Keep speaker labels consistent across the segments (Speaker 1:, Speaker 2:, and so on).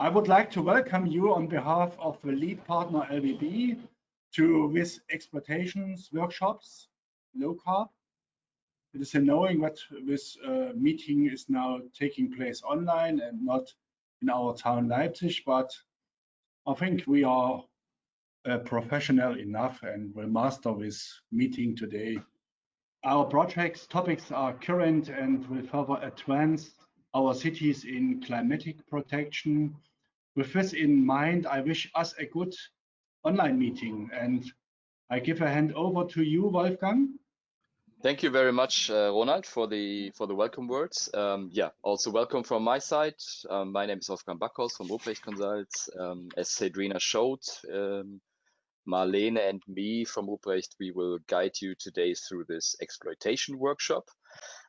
Speaker 1: I would like to welcome you on behalf of the lead partner LBB to this exploitations workshops, Low-Carb. It is knowing that this meeting is now taking place online and not in our town Leipzig, but I think we are professional enough and will master this meeting today. Our project's topics are current and will further advance our cities in climatic protection. With this in mind, I wish us a good online meeting, and I give a hand over to you, Wolfgang.
Speaker 2: Thank you very much, Ronald, for the welcome words. Yeah, also welcome from my side. My name is Wolfgang Backhaus from rupprecht-consult. As Cedrina showed, Marlene and me from Rupprecht, we will guide you today through this exploitation workshop.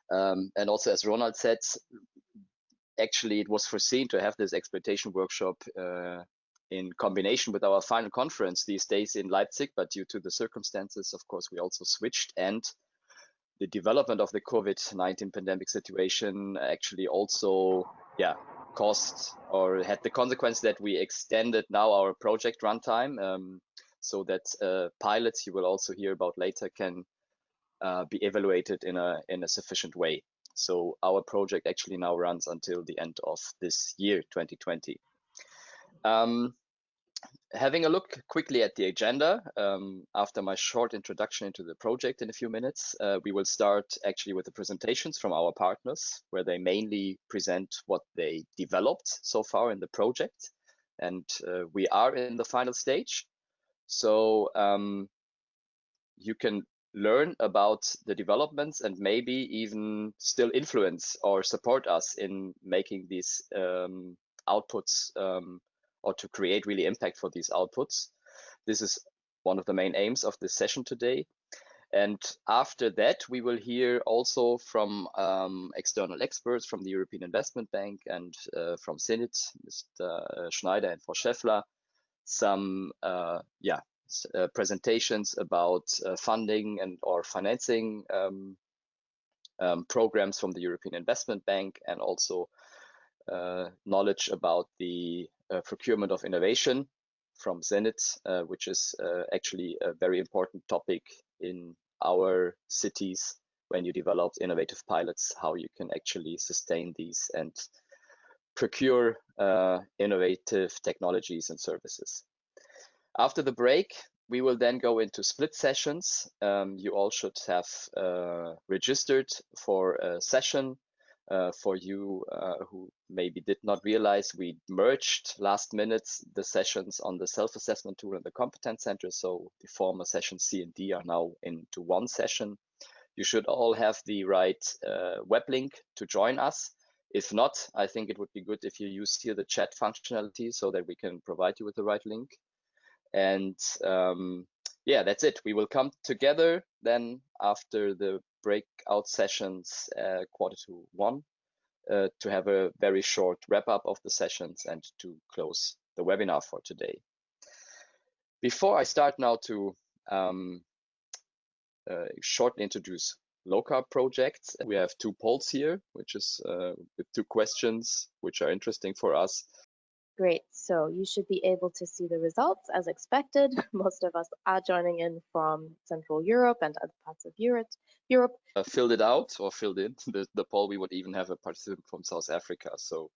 Speaker 2: And also, as Ronald said, actually it was foreseen to have this exploitation workshop in combination with our final conference these days in Leipzig, but due to the circumstances, of course, we also switched, and the development of the COVID-19 pandemic situation actually also caused or had the consequence that we extended now our project runtime, so that pilots you will also hear about later can be evaluated in a sufficient way. So our project actually now runs until the end of this year, 2020. Having a look quickly at the agenda, after my short introduction into the project in a few minutes, we will start actually with the presentations from our partners, where they mainly present what they developed so far in the project. And we are in the final stage. So you can learn about the developments and maybe even still influence or support us in making these outputs or to create really impact for these outputs. This is one of the main aims of this session today. And after that, we will hear also from external experts from the European Investment Bank and from Zenit, Mr. Schneider and Frau Schäffler, some presentations about funding and or financing programs from the European Investment Bank, and also knowledge about the procurement of innovation from Zenit, which is actually a very important topic in our cities when you develop innovative pilots, how you can actually sustain these and procure innovative technologies and services. After the break, we will then go into split sessions. You all should have registered for a session. For you who maybe did not realize, we merged last minute the sessions on the self-assessment tool and the competence center. So the former sessions C and D are now into one session. You should all have the right web link to join us. If not, I think it would be good if you use here the chat functionality so that we can provide you with the right link. And yeah, that's it. We will come together then after the breakout sessions 1:45 to have a very short wrap up of the sessions and to close the webinar for today. Before I start now to shortly introduce Low-Carb projects, we have two polls here, which is with two questions which are interesting for us.
Speaker 3: Great, so you should be able to see the results as expected. Most of us are joining in from Central Europe and other parts of Europe.
Speaker 2: Filled it out or filled in the poll. We would even have a participant from South Africa. So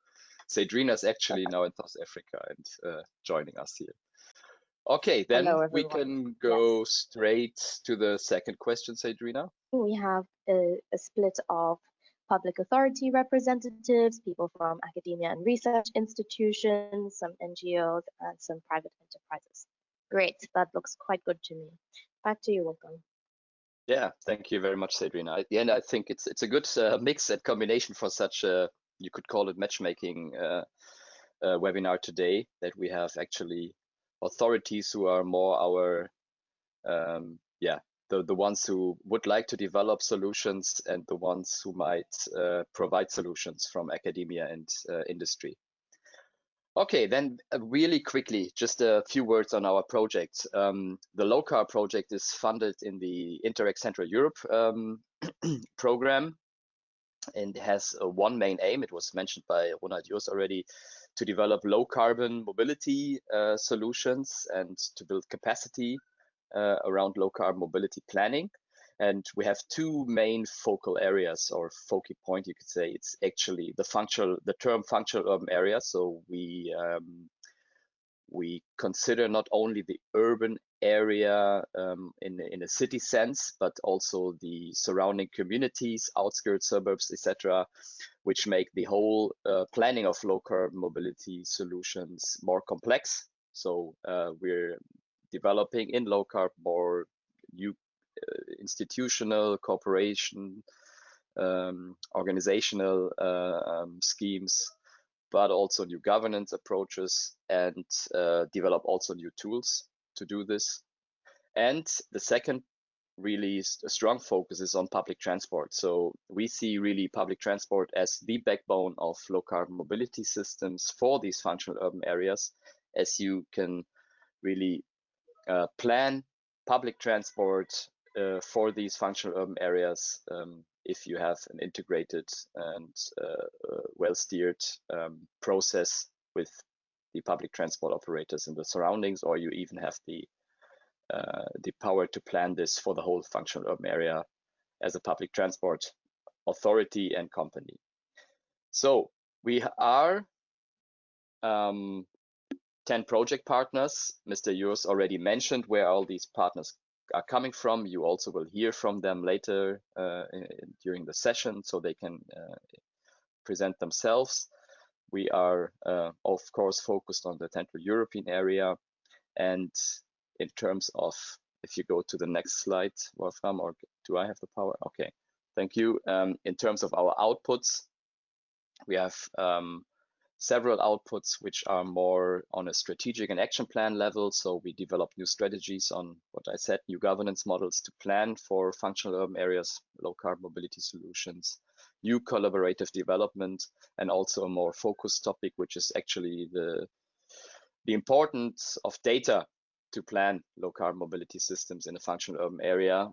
Speaker 2: Cedrina is actually now in South Africa and joining us here. Okay, then we can go straight to the second question, Cedrina.
Speaker 3: We have a split of public authority representatives, people from academia and research institutions, some NGOs, and some private enterprises. Great, that looks quite good to me. Back to you, Wolfgang.
Speaker 2: Yeah, thank you very much, Cedrina. At the end, I think it's a good mix and combination for such a, you could call it matchmaking webinar today, that we have actually authorities who are more our the ones who would like to develop solutions and the ones who might provide solutions from academia and industry. Okay, then really quickly, just a few words on our project. The Low-Carb project is funded in the Interreg Central Europe program and has one main aim. It was mentioned by Ronald Jus already, to develop low carbon mobility solutions and to build capacity around low carbon mobility planning. And we have two main focal areas, or foci point, you could say. It's actually the term functional urban area. So we consider not only the urban area in a city sense, but also the surrounding communities, outskirts, suburbs, etc., which make the whole planning of low carbon mobility solutions more complex. So we're developing in low carbon more new institutional cooperation, organizational schemes, but also new governance approaches, and develop also new tools to do this. And the second really strong focus is on public transport. So we see really public transport as the backbone of low carbon mobility systems for these functional urban areas, as you can really plan public transport for these functional urban areas if you have an integrated and well-steered process with the public transport operators in the surroundings, or you even have the power to plan this for the whole functional urban area as a public transport authority and company. So we are 10 project partners. Mr. Jurs already mentioned where all these partners are coming from. You also will hear from them later during the session, so they can present themselves. We are, of course, focused on the Central European area. And in terms of, if you go to the next slide, Wolfram, or do I have the power? Okay, thank you. In terms of our outputs, we have several outputs which are more on a strategic and action plan level. So we develop new strategies on what I said, new governance models to plan for functional urban areas, low carbon mobility solutions, new collaborative development, and also a more focused topic, which is actually the importance of data to plan low carbon mobility systems in a functional urban area,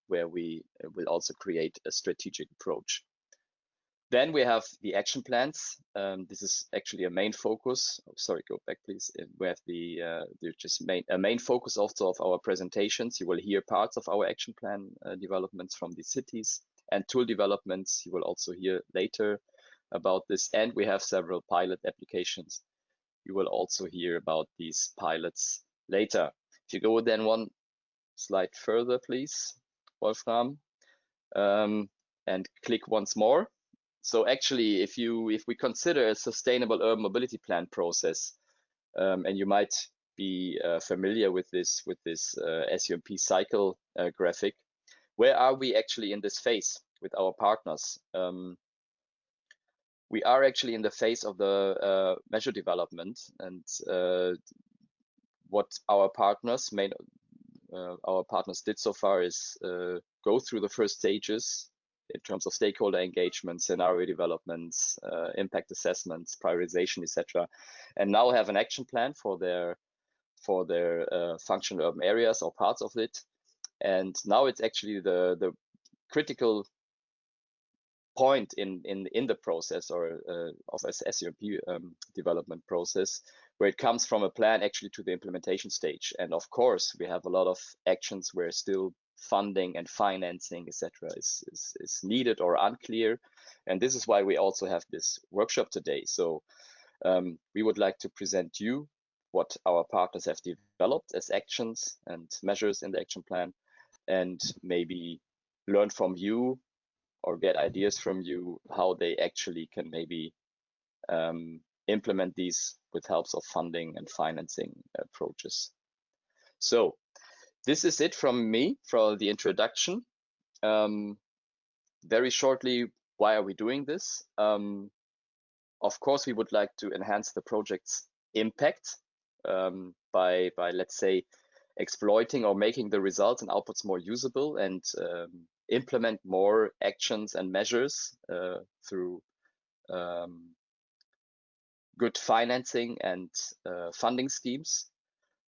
Speaker 2: where we will also create a strategic approach. Then we have the action plans. This is actually a main focus. Oh, sorry, go back, please. We have a main focus also of our presentations. You will hear parts of our action plan developments from the cities, and tool developments. You will also hear later about this. And we have several pilot applications. You will also hear about these pilots later. If you go then one slide further, please, Wolfram, and click once more. So actually, if we consider a sustainable urban mobility plan process, and you might be familiar with this SUMP cycle graphic, where are we actually in this phase with our partners? We are actually in the phase of the measure development, and what our partners did so far is go through the first stages in terms of stakeholder engagement, scenario developments, impact assessments, prioritization, etc., and now have an action plan for their functional urban areas or parts of it. And now it's actually the critical point in the process, or of SUMP development process, where it comes from a plan actually to the implementation stage. And of course, we have a lot of actions where still funding and financing, etc., is needed or unclear. And this is why we also have this workshop today. So we would like to present you what our partners have developed as actions and measures in the action plan, and maybe learn from you or get ideas from you how they actually can maybe implement these with helps of funding and financing approaches. So this is it from me for the introduction. Very shortly, why are we doing this? Of course, we would like to enhance the project's impact by let's say, exploiting or making the results and outputs more usable, and implement more actions and measures through good financing and funding schemes.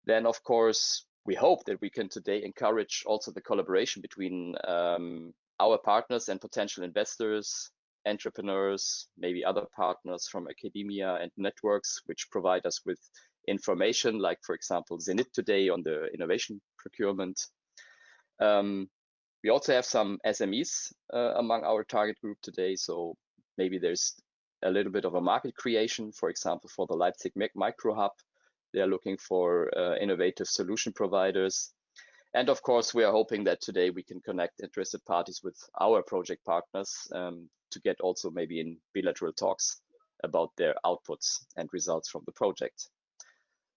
Speaker 2: Then, of course, we hope that we can today encourage also the collaboration between our partners and potential investors entrepreneurs, maybe other partners from academia and networks, which provide us with information, like, for example, Zenit today on the innovation procurement. We also have some SMEs among our target group today. So maybe there's a little bit of a market creation, for example, for the Leipzig Micro Hub. They are looking for innovative solution providers. And of course, we are hoping that today we can connect interested parties with our project partners to get also maybe in bilateral talks about their outputs and results from the project.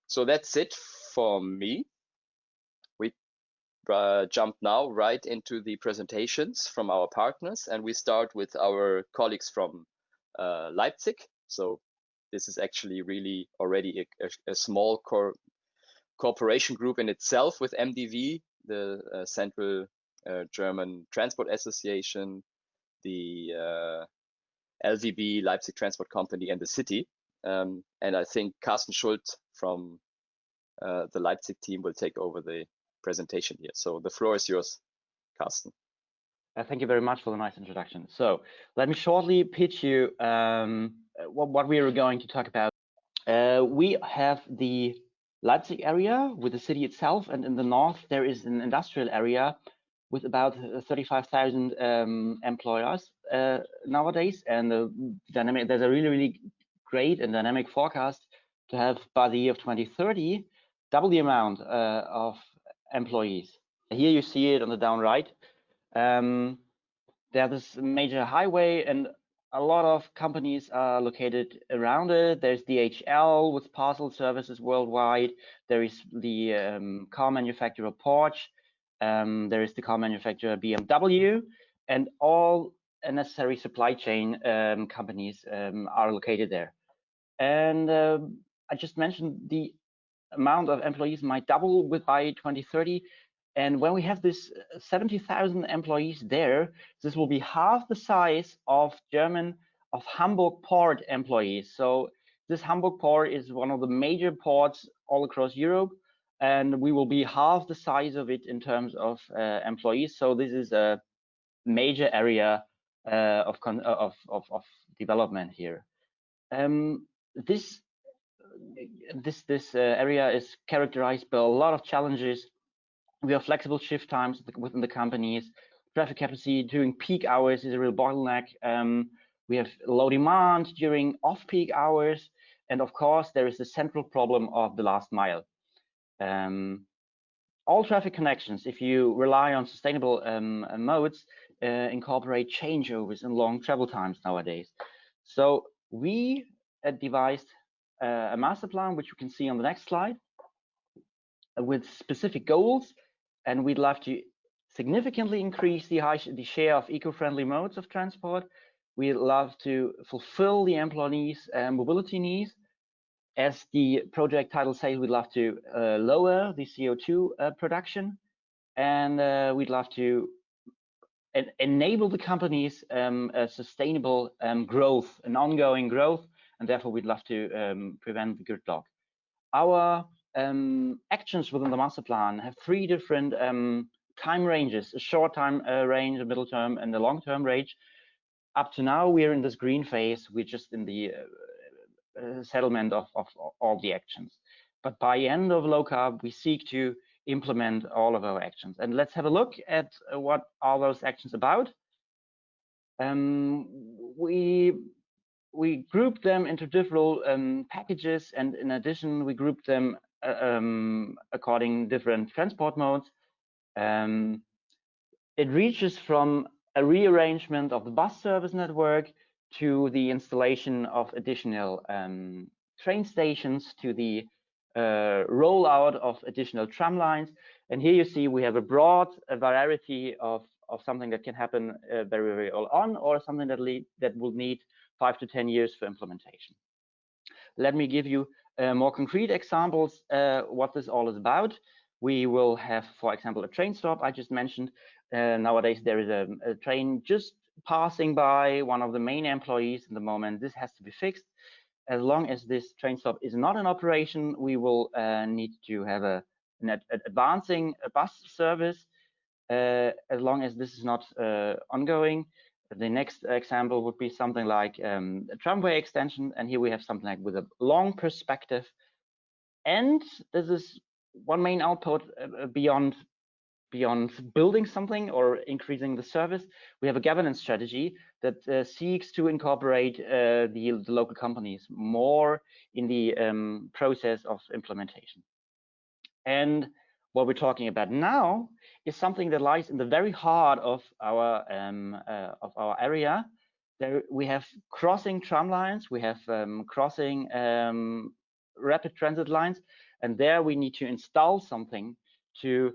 Speaker 2: So that's it for me. We jump now right into the presentations from our partners, and we start with our colleagues from Leipzig. So this is actually really already a small cooperation group in itself with MDV, the Central German Transport Association, the LVB, Leipzig Transport Company, and the city. And I think Carsten Schult from the Leipzig team will take over the presentation here. So the floor is yours, Carsten.
Speaker 4: Thank you very much for the nice introduction. So let me shortly pitch you what we are going to talk about. We have the Leipzig area with the city itself, and in the north there is an industrial area with about 35,000 employers nowadays, and there's a really great and dynamic forecast to have by the year of 2030 double the amount of employees. Here you see it on the down right. There's this major highway and a lot of companies are located around it. There's DHL with parcel services worldwide. There is the car manufacturer Porsche. There is the car manufacturer BMW, and all necessary supply chain companies are located there. And I just mentioned the amount of employees might double by 2030. And when we have this 70,000 employees there, this will be half the size of Hamburg port employees. So this Hamburg port is one of the major ports all across Europe, and we will be half the size of it in terms of employees. So this is a major area of development here. This area is characterized by a lot of challenges. We have flexible shift times within the companies. Traffic capacity during peak hours is a real bottleneck. We have low demand during off-peak hours. And of course, there is the central problem of the last mile. All traffic connections, if you rely on sustainable modes, incorporate changeovers and long travel times nowadays. So we devised a master plan, which you can see on the next slide, with specific goals. And we'd love to significantly increase the share of eco-friendly modes of transport. We'd love to fulfill the employees' mobility needs. As the project title says, we'd love to lower the CO2 production. And we'd love to enable the companies a sustainable growth, an ongoing growth. And therefore, we'd love to prevent the gridlock. Our actions within the master plan have three different time ranges: a short time range, a middle term, and a long term range. Up to now, we're in this green phase. We're just in the settlement of all the actions. But by end of Low-Carb, we seek to implement all of our actions. And let's have a look at what are those actions about. We group them into different packages, and in addition, we group them according different transport modes. It reaches from a rearrangement of the bus service network to the installation of additional train stations, to the rollout of additional tram lines. And here you see we have a broad variety of something that can happen very, very early on, or something that will need 5 to 10 years for implementation. Let me give you more concrete examples what this all is about. We will have, for example, a train stop I just mentioned. Nowadays, there is a train just passing by one of the main employees in the moment. This has to be fixed. As long as this train stop is not in operation, we will need to have an advancing bus service. As long as this is not ongoing, The next example would be something like a tramway extension, and here we have something like with a long perspective. And this is one main output beyond building something or increasing the service. We have a governance strategy that seeks to incorporate the local companies more in the process of implementation. And what we're talking about now is something that lies in the very heart of our area. There we have crossing tram lines, we have crossing rapid transit lines, and there we need to install something to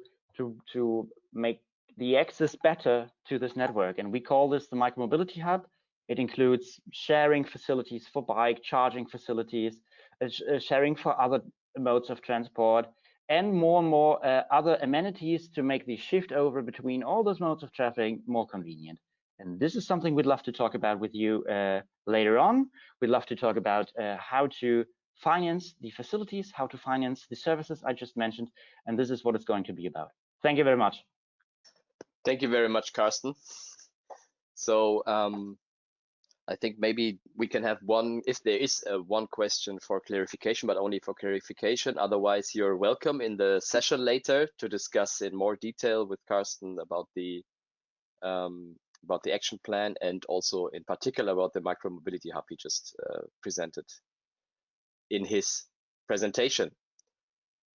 Speaker 4: make the access better to this network. And we call this the micromobility hub. It includes sharing facilities for bike, charging facilities, sharing for other modes of transport, and more other amenities to make the shift over between all those modes of traffic more convenient. And this is something we'd love to talk about with you later on. We'd love to talk about how to finance the facilities, how to finance the services I just mentioned, and this is what it's going to be about. Thank you very much.
Speaker 2: Thank you very much, Carsten. So I think maybe we can have one, if there is one question for clarification, but only for clarification. Otherwise, you're welcome in the session later to discuss in more detail with Carsten about the action plan, and also in particular about the micromobility hub he just presented in his presentation.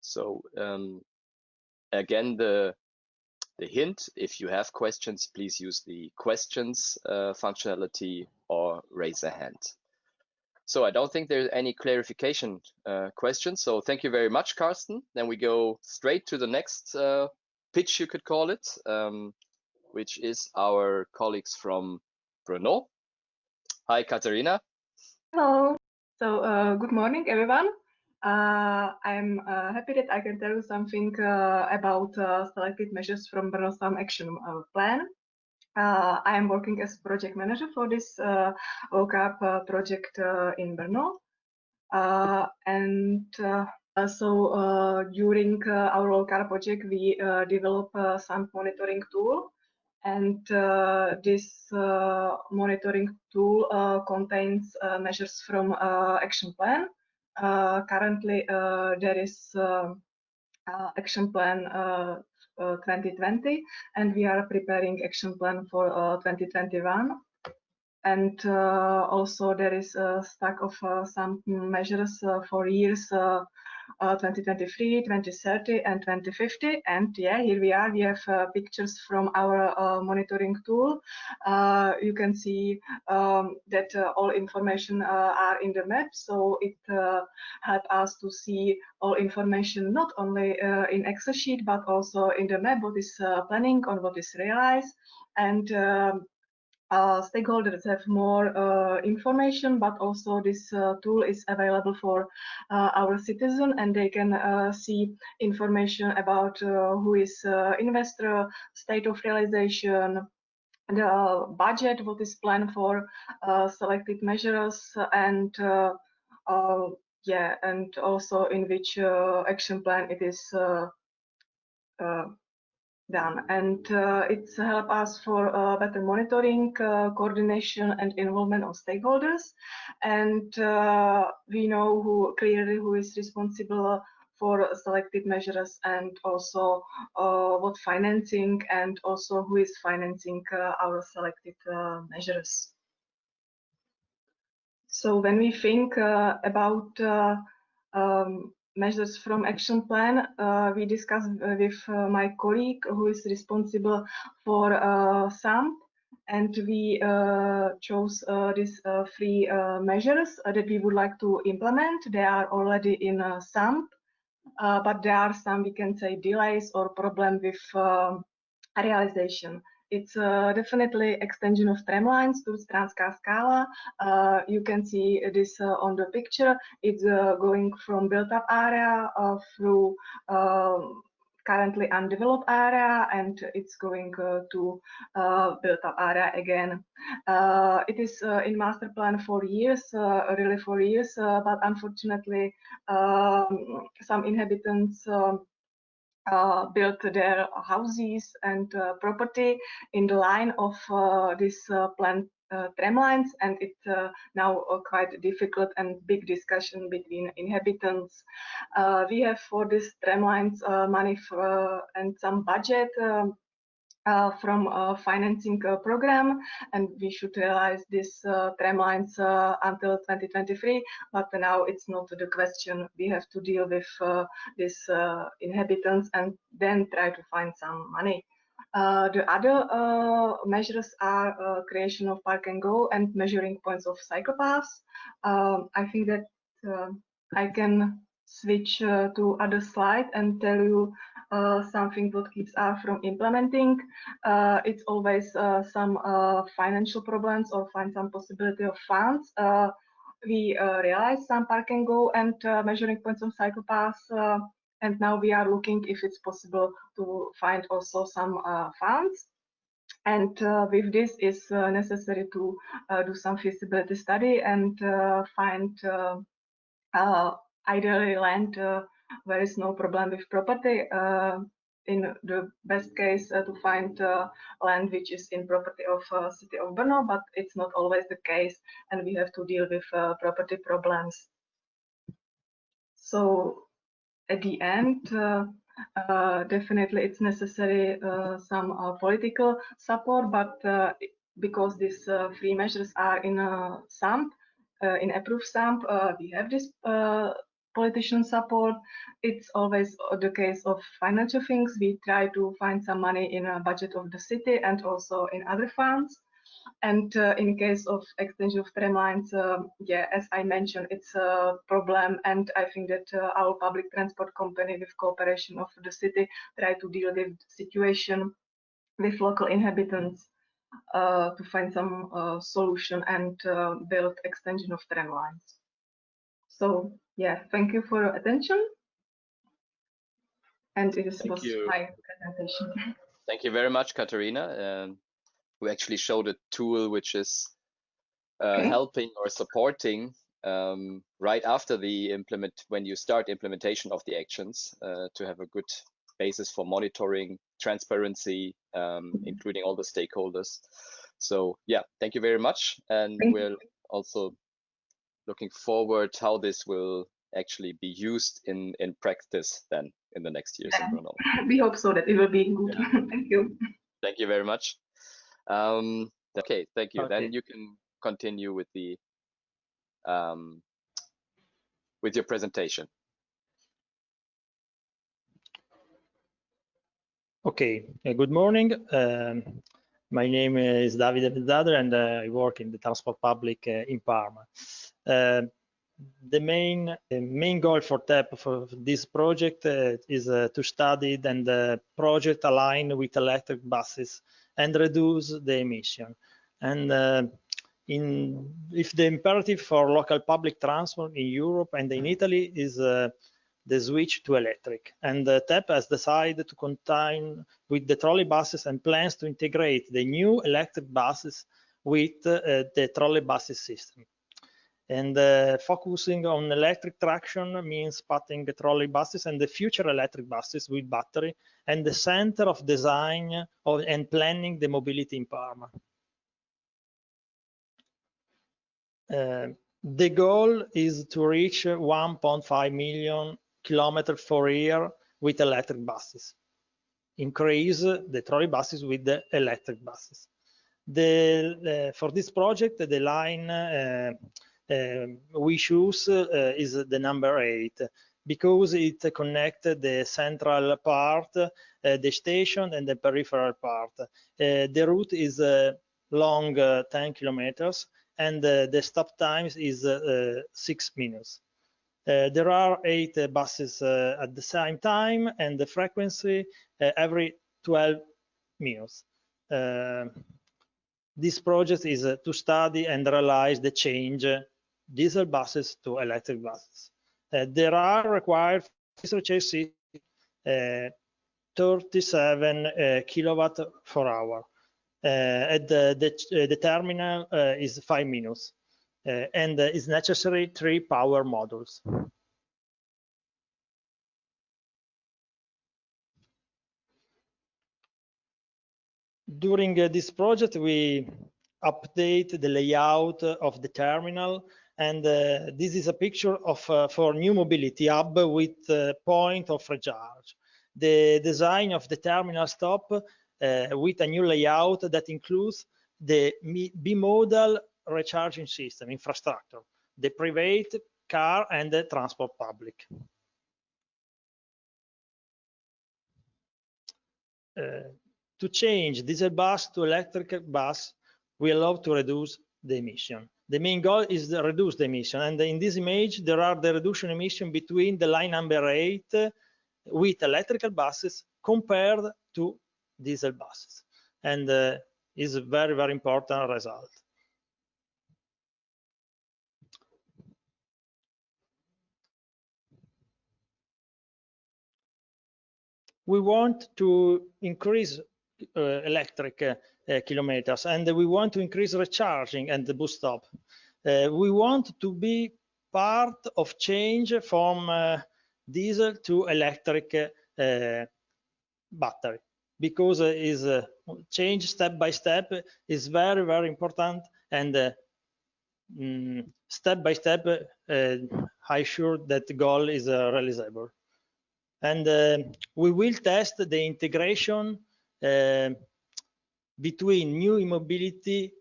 Speaker 2: So again, the hint, if you have questions, please use the questions functionality or raise a hand. So I don't think there's any clarification questions. So thank you very much, Carsten. Then we go straight to the next pitch, you could call it, which is our colleagues from Brno. Hi, Katarina.
Speaker 5: Hello. So good morning, everyone. I'm happy that I can tell you something about selected measures from Brno SAM action plan. I am working as project manager for this Low-Carb project in Brno. So during our Low-Carb project, we develop some monitoring tool. And this monitoring tool contains measures from action plan. Currently, there is action plan 2020, and we are preparing action plan for 2021. And also there is a stack of some measures for years 2023, 2030, and 2050. And yeah, here we are. We have pictures from our monitoring tool. You can see that all information are in the map. So it helps us to see all information not only in Excel sheet, but also in the map, what is planning or what is realized. And stakeholders have more information, but also this tool is available for our citizen, and they can see information about who is investor, state of realization, the budget, what is planned for selected measures, and yeah, and also in which action plan it is done. And it's help us for better monitoring, coordination, and involvement of stakeholders. And we know clearly who is responsible for selected measures, and also what financing, and also who is financing our selected measures. So when we think about measures from action plan, we discussed with my colleague who is responsible for SAMP, and we chose these three measures that we would like to implement. They are already in SAMP, but there are some, we can say, delays or problem with realization. It's definitely extension of tram lines to Stranská Skála. You can see this on the picture. It's going from built-up area through currently undeveloped area, and it's going to built-up area again. It is in master plan for years, really for years, but unfortunately some inhabitants built their houses and property in the line of this planned tram lines, and it's now quite difficult and big discussion between inhabitants. We have for these tram lines money and some budget from a financing program, and we should realize this tram lines until 2023, but now it's not the question. We have to deal with these inhabitants and then try to find some money. The other measures are creation of park and go and measuring points of cycle paths. I think that I can switch to other slide and tell you something what keeps us from implementing. It's always some financial problems or find some possibility of funds. We realize some park and go and measuring points of cycle paths, and now we are looking if it's possible to find also some funds. And with this, it's necessary to do some feasibility study and find ideally land where is no problem with property. In the best case, to find land which is in property of city of Brno, but it's not always the case, and we have to deal with property problems. So at the end, definitely it's necessary some political support, but because these three measures are in a SAMP, in approved SAMP, we have this politician support. It's always the case of financial things. We try to find some money in a budget of the city and also in other funds. And in case of extension of tram lines, yeah, as I mentioned, it's a problem, and I think that our public transport company, with cooperation of the city, try to deal with the situation with local inhabitants to find some solution and build extension of tram lines. So yeah, thank you for your attention. And it was my presentation.
Speaker 2: Thank you very much, Katarina. We actually showed a tool which is helping or supporting right after the when you start implementation of the actions to have a good basis for monitoring, transparency, including all the stakeholders. So yeah, thank you very much. And we're also looking forward how this will actually be used in practice then in the next years in Brno.
Speaker 5: We hope so that it will be good. Yeah. Thank you.
Speaker 2: Thank you very much. Okay, thank you. Okay. Then you can continue with the with your presentation.
Speaker 6: Okay, good morning. My name is Davide Bezzader, and I work in the Transport Public in Parma. The main goal for TEP for this project is to study and the project align with electric buses and reduce the emission. And if the imperative for local public transport in Europe and in Italy is the switch to electric, and TEP has decided to continue with the trolleybuses and plans to integrate the new electric buses with the trolleybuses system. And focusing on electric traction means putting the trolleybuses and the future electric buses with battery and the center of design and planning the mobility in Parma. The goal is to reach 1.5 million kilometers per year with electric buses. Increase the trolleybuses with the electric buses. For this project, the line we choose is the number 8 because it connects the central part, the station, and the peripheral part. The route is long 10 kilometers, and the stop times is 6 minutes. There are 8 buses at the same time, and the frequency every 12 minutes. This project is to study and realize the change diesel buses to electric buses. There are required system 37 kilowatt per hour. At the terminal is 5 minutes, and is necessary 3 power modules. During this project, we update the layout of the terminal, and this is a picture of for new mobility hub with point of recharge. The design of the terminal stop with a new layout that includes the bimodal recharging system infrastructure, the private car and the transport public. To change diesel bus to electric bus, we allow to reduce the emission. The main goal is to reduce the emission, and in this image there are the reduction emission between the line number 8 with electrical buses compared to diesel buses, and is a very, very important result. We want to increase electric kilometers, and we want to increase recharging and the bus stop. We want to be part of change from diesel to electric battery, because is change step by step is very, very important, and step by step I sure that the goal is realizable. And we will test the integration between new e-mobility,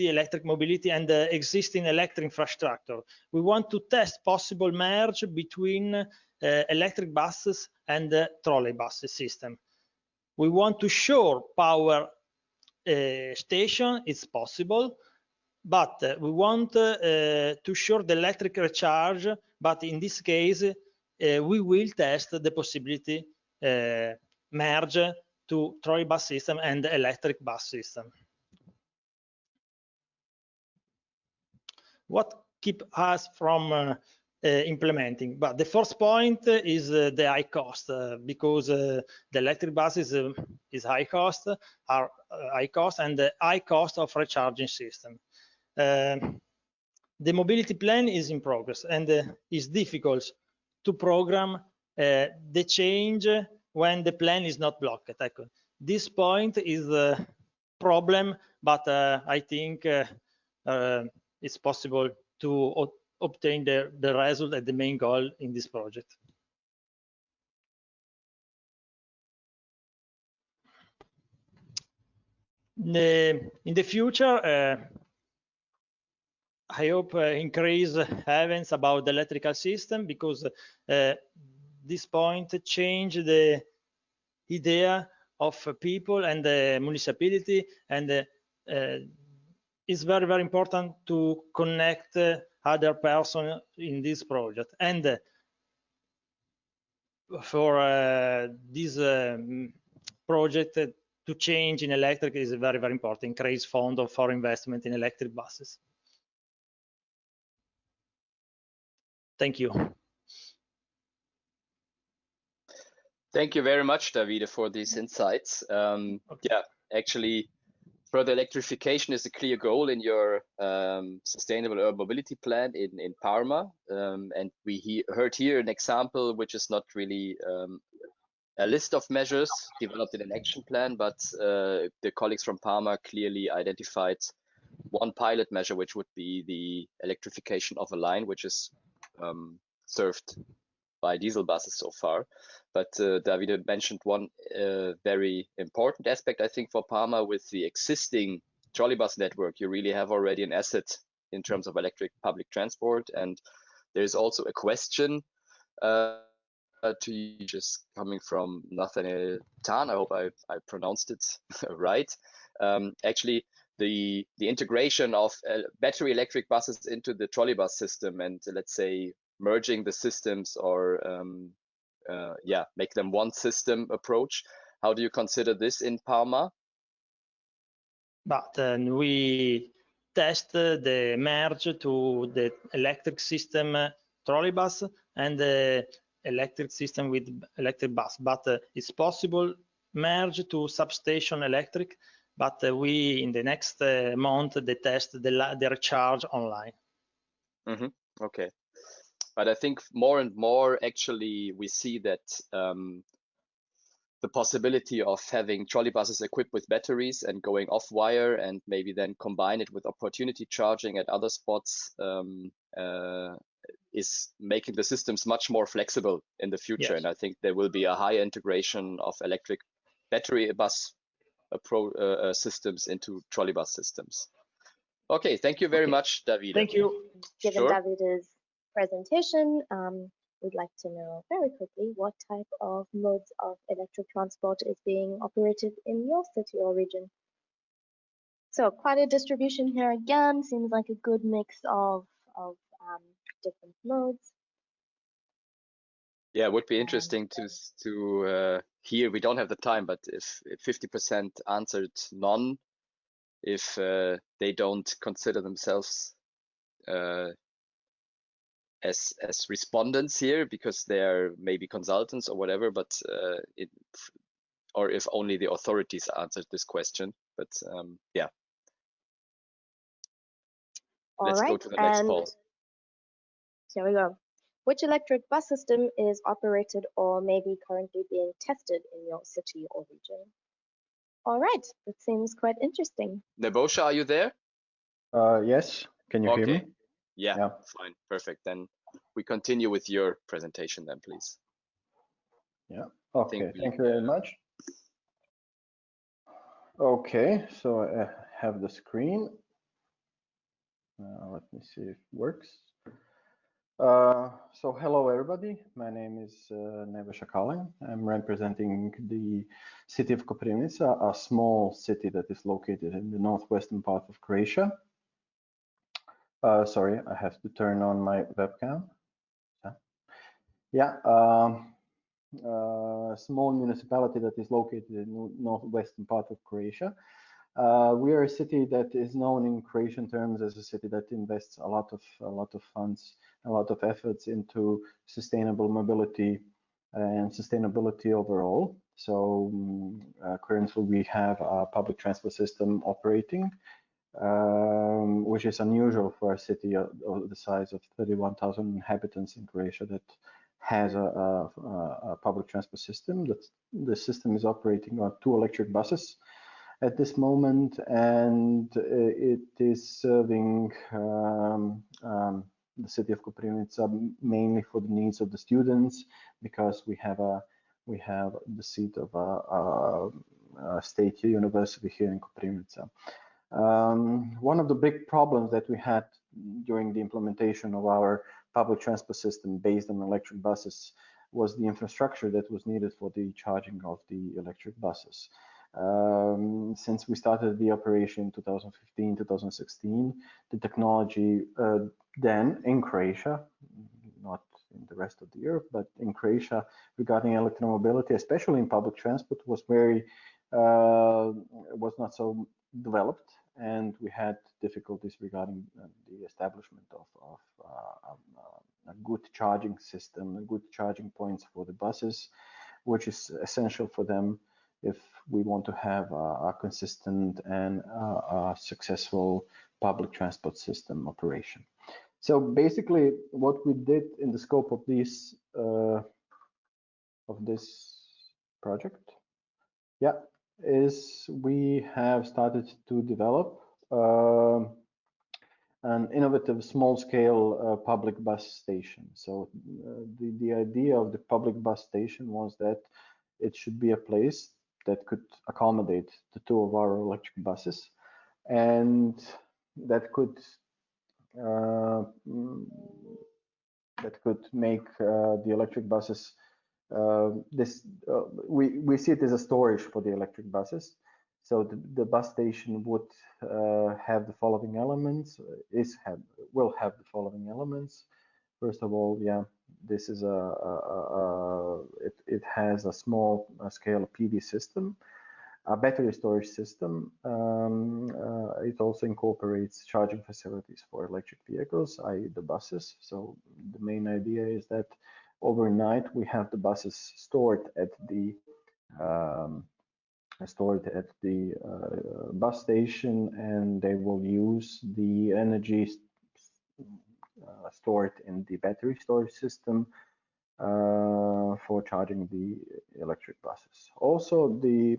Speaker 6: electric mobility, and the existing electric infrastructure. We want to test possible merge between electric buses and the trolleybus system. We want to show power station is possible, but we want to show the electric recharge, but in this case, we will test the possibility merge to trolleybus system and electric bus system. What keep us from implementing? But the first point is the high cost, because the electric buses is high cost, are high cost, and the high cost of recharging system. The mobility plan is in progress, and is difficult to program the change when the plan is not blocked. This point is a problem, but I think it's possible to obtain the result and the main goal in this project. In the future, I hope increase events about the electrical system, because this point change the idea of people and the municipality, and it's very, very important to connect other person in this project. And for this project to change in electric is very, very important. Increase fund for investment in electric buses. Thank you.
Speaker 2: Thank you very much, Davide, for these insights. Okay. Yeah, actually, further electrification is a clear goal in your sustainable urban mobility plan in Parma. And we heard here an example, which is not really a list of measures developed in an action plan, but the colleagues from Parma clearly identified one pilot measure, which would be the electrification of a line, which is served by diesel buses so far. But Davide mentioned one very important aspect, I think, for Parma. With the existing trolleybus network, you really have already an asset in terms of electric public transport. And there's also a question to you, just coming from Nathaniel Tan. I hope I pronounced it right. Actually, the integration of battery electric buses into the trolleybus system, and let's say merging the systems, or yeah, make them one system approach. How do you consider this in Parma?
Speaker 6: But we test the merge to the electric system trolleybus and the electric system with electric bus. But it's possible merge to substation electric. But we, in the next month, they test the recharge online.
Speaker 2: Mm-hmm. Okay. But I think more and more, actually, we see that the possibility of having trolleybuses equipped with batteries and going off wire, and maybe then combine it with opportunity charging at other spots, is making the systems much more flexible in the future.
Speaker 6: Yes.
Speaker 2: And I think there will be a high integration of electric battery bus systems into trolleybus systems. Okay, thank you very much, David.
Speaker 6: Thank you.
Speaker 3: Given
Speaker 2: Sure.
Speaker 3: David's presentation, we'd like to know very quickly what type of modes of electric transport is being operated in your city or region. So quite a distribution here again. Seems like a good mix of different modes.
Speaker 2: Yeah, it would be interesting to hear. We don't have the time, but if 50% answered none, if they don't consider themselves as respondents here because they're maybe consultants or whatever, but or if only the authorities answered this question. But yeah. Let's go to the next poll.
Speaker 3: Here we go. Which electric bus system is operated or maybe currently being tested in your city or region? All right, that seems quite interesting.
Speaker 2: Nebosha, are you there?
Speaker 7: Yes, can you hear me?
Speaker 2: Yeah, fine, perfect. Then we continue with your presentation then, please.
Speaker 7: Yeah, okay, thank you very much. Okay, so I have the screen. Let me see if it works. So hello everybody, my name is Nebojša Kalin. I'm representing the city of Koprivnica, a small city that is located in the northwestern part of Croatia. Sorry, I have to turn on my webcam. Yeah, small municipality that is located in the northwestern part of Croatia. We are a city that is known in Croatian terms as a city that invests a lot of funds, a lot of efforts into sustainable mobility and sustainability overall. So currently we have a public transport system operating, which is unusual for a city of the size of 31,000 inhabitants in Croatia that has a public transport system. The system is operating on 2 electric buses at this moment, and it is serving the city of Koprivnica mainly for the needs of the students, because we have the seat of a state university here in Koprivnica. One of the big problems that we had during the implementation of our public transport system based on electric buses was the infrastructure that was needed for the charging of the electric buses. Since we started the operation in 2015, 2016, the technology then in Croatia, not in the rest of the Europe, but in Croatia regarding electromobility, especially in public transport, was not so developed, and we had difficulties regarding the establishment of a good charging system, good charging points for the buses, which is essential for them if we want to have a consistent and a successful public transport system operation. So basically what we did in the scope of this project, is we have started to develop an innovative small-scale public bus station. So the idea of the public bus station was that it should be a place that could accommodate the 2 of our electric buses, and that could make the electric buses we see it as a storage for the electric buses. So the bus station would have the following elements, will have the following elements. First of all, this is it has a small scale PV system, a battery storage system. It also incorporates charging facilities for electric vehicles, i.e. the buses. So the main idea is that overnight we have the buses stored at the bus station, and they will use the energy stored in the battery storage system for for charging the electric buses. Also, the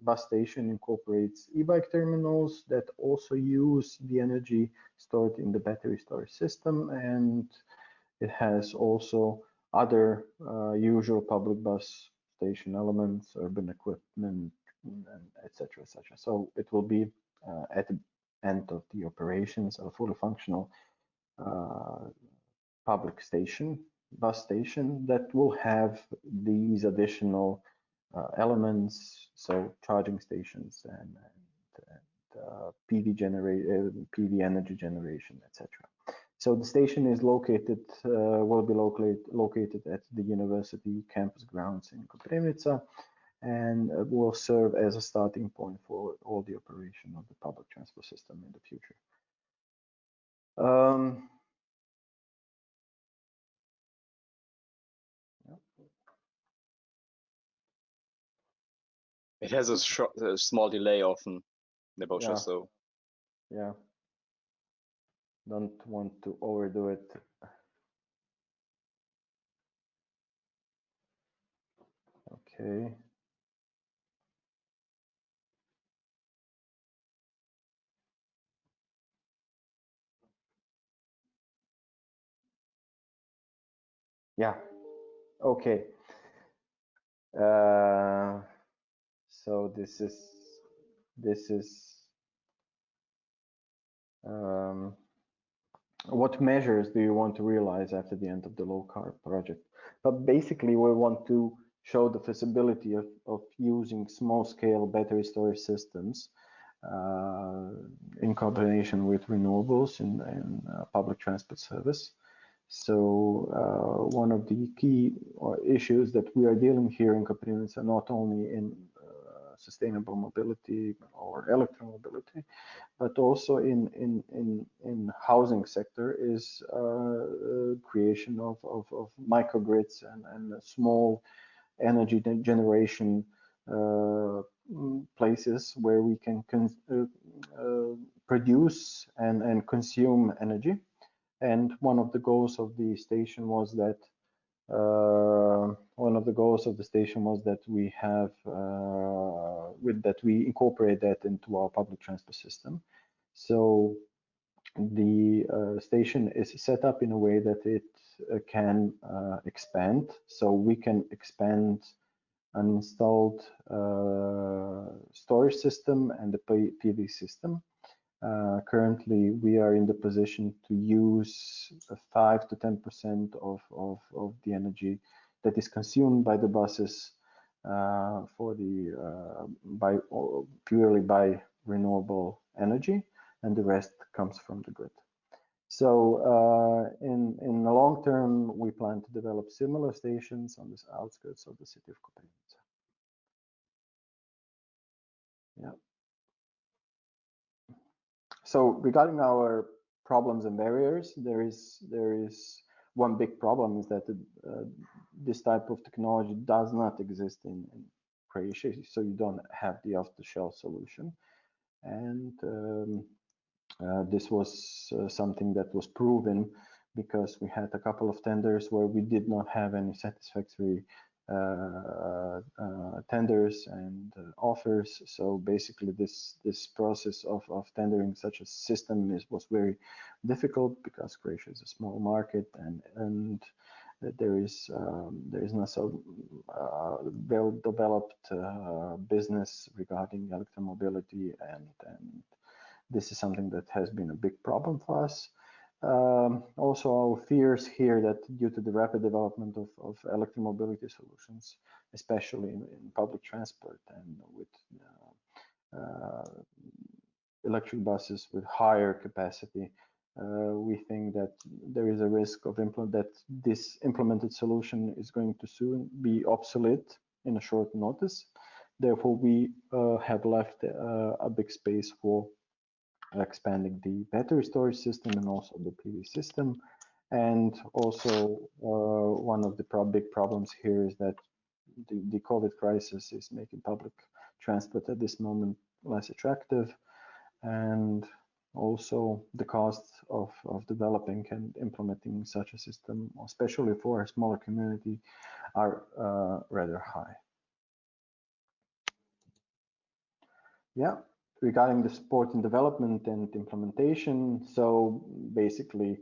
Speaker 7: bus station incorporates e-bike terminals that also use the energy stored in the battery storage system, and it has also other usual public bus station elements, urban equipment, etc., etc. So it will be at the end of the operations a fully functional public station, bus station that will have these additional elements, so charging stations and PV energy generation, etc. So the station is located, will be located at the university campus grounds in Koprivnica, and will serve as a starting point for all the operation of the public transport system in the future.
Speaker 2: It has a small delay often, Nebosha,
Speaker 7: yeah.
Speaker 2: so.
Speaker 7: Yeah. Don't want to overdo it. Okay. Yeah. Okay. So this is what measures do you want to realize after the end of the low-carb project? But basically, we want to show the feasibility of using small-scale battery storage systems in combination with renewables in public transport service. So one of the key issues that we are dealing here in Koprivnica, not only in sustainable mobility or electromobility, but also in housing sector, is creation of microgrids and small energy generation places where we can produce and consume energy. And one of the goals of the station was that we have that we incorporate that into our public transport system. So the station is set up in a way that it can expand. So we can expand an installed storage system and the PV system. Currently, we are in the position to use 5 to 10% of the energy that is consumed by the buses purely by renewable energy, and the rest comes from the grid. So in the long term, we plan to develop similar stations on the outskirts of the city of Koprivnica. Yeah. So regarding our problems and barriers, there is one big problem, is that this type of technology does not exist in Croatia, so you don't have the off-the-shelf solution. And this was something that was proven because we had a couple of tenders where we did not have any satisfactory tenders and offers. So basically this process of tendering such a system was very difficult, because Croatia is a small market, and there is not so well developed business regarding electromobility, and this is something that has been a big problem for us. Also, our fears here that due to the rapid development of electromobility solutions, especially in public transport, and with electric buses with higher capacity, we think that there is a risk of that this implemented solution is going to soon be obsolete in a short notice. Therefore, we have left a big space for expanding the battery storage system and also the PV system. And also one of the big problems here is that the COVID crisis is making public transport at this moment less attractive, and also the costs of developing and implementing such a system, especially for a smaller community, are rather high. Yeah, regarding the support and development and implementation, so basically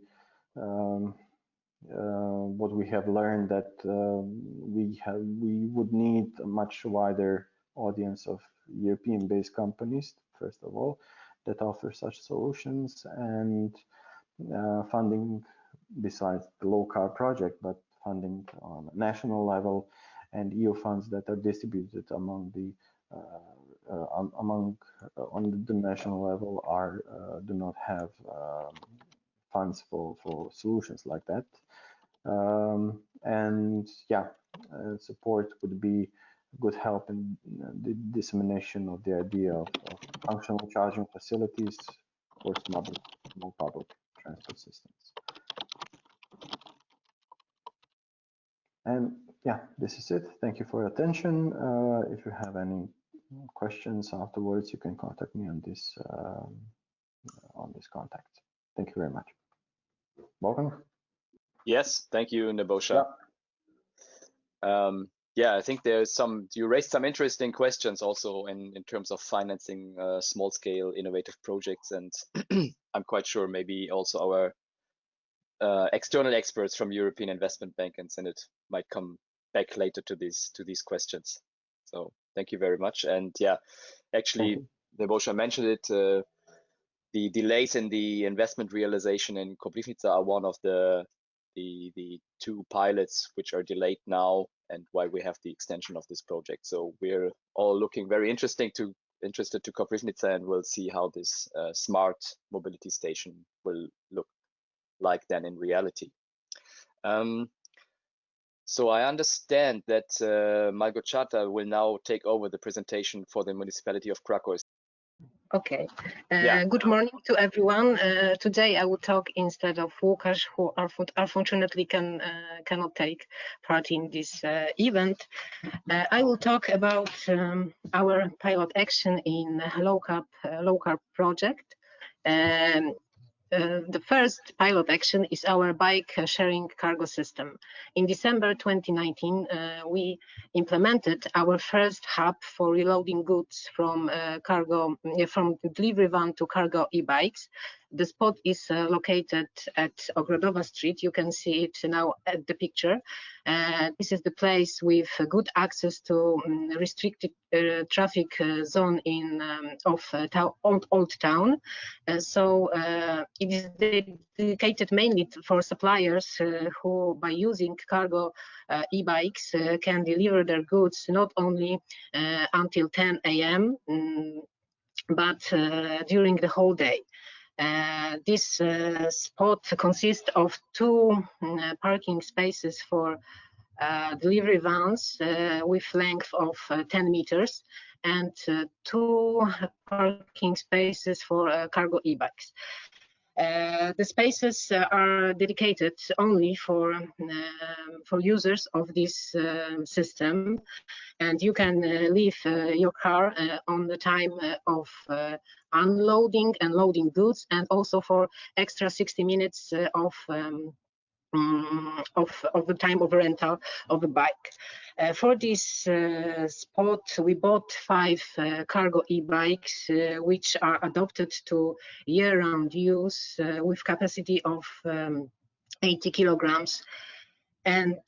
Speaker 7: what we have learned that we would need a much wider audience of European-based companies, first of all, that offer such solutions, and funding besides the Low-Carb project, but funding on a national level and EU funds that are distributed among the on the national level do not have funds for solutions like that. And yeah, support would be good help in the dissemination of the idea of functional charging facilities for small public transport systems. And yeah, this is it. Thank you for your attention. If you have any questions afterwards, you can contact me on this contact. Thank you very much. Welcome.
Speaker 2: Yes, thank you, Nebojša. Yeah, I think you raised some interesting questions also in terms of financing small-scale innovative projects, and I'm quite sure maybe also our external experts from European Investment Bank and Zenit might come back later to these questions. So thank you very much. And yeah, actually, Nebojša mentioned it. The delays in the investment realization in Koprivnica are one of the two pilots which are delayed now, and why we have the extension of this project. So we're all looking very interested to Koprivnica, and we'll see how this smart mobility station will look like then in reality. So I understand that Małgorzata will now take over the presentation for the municipality of Krakow.
Speaker 8: Okay. Good morning to everyone. Today I will talk instead of Łukasz, who unfortunately cannot take part in this event. I will talk about our pilot action in Low-Carb project. The first pilot action is our bike sharing cargo system. In December 2019, we implemented our first hub for reloading goods from delivery van to cargo e-bikes. The spot is located at Ogrodowa Street. You can see it now at the picture. This is the place with good access to restricted traffic zone of Old Town. So it is dedicated mainly for suppliers who, by using cargo e-bikes, can deliver their goods not only until 10 a.m. But during the whole day. This spot consists of two parking spaces for delivery vans with length of 10 meters and two parking spaces for cargo e-bikes. The spaces are dedicated only for users of this system, and you can leave your car on the time of unloading and loading goods, and also for extra 60 minutes of the time of rental of a bike. For this spot, we bought 5 cargo e-bikes, which are adapted to year-round use with capacity of 80 kilograms. And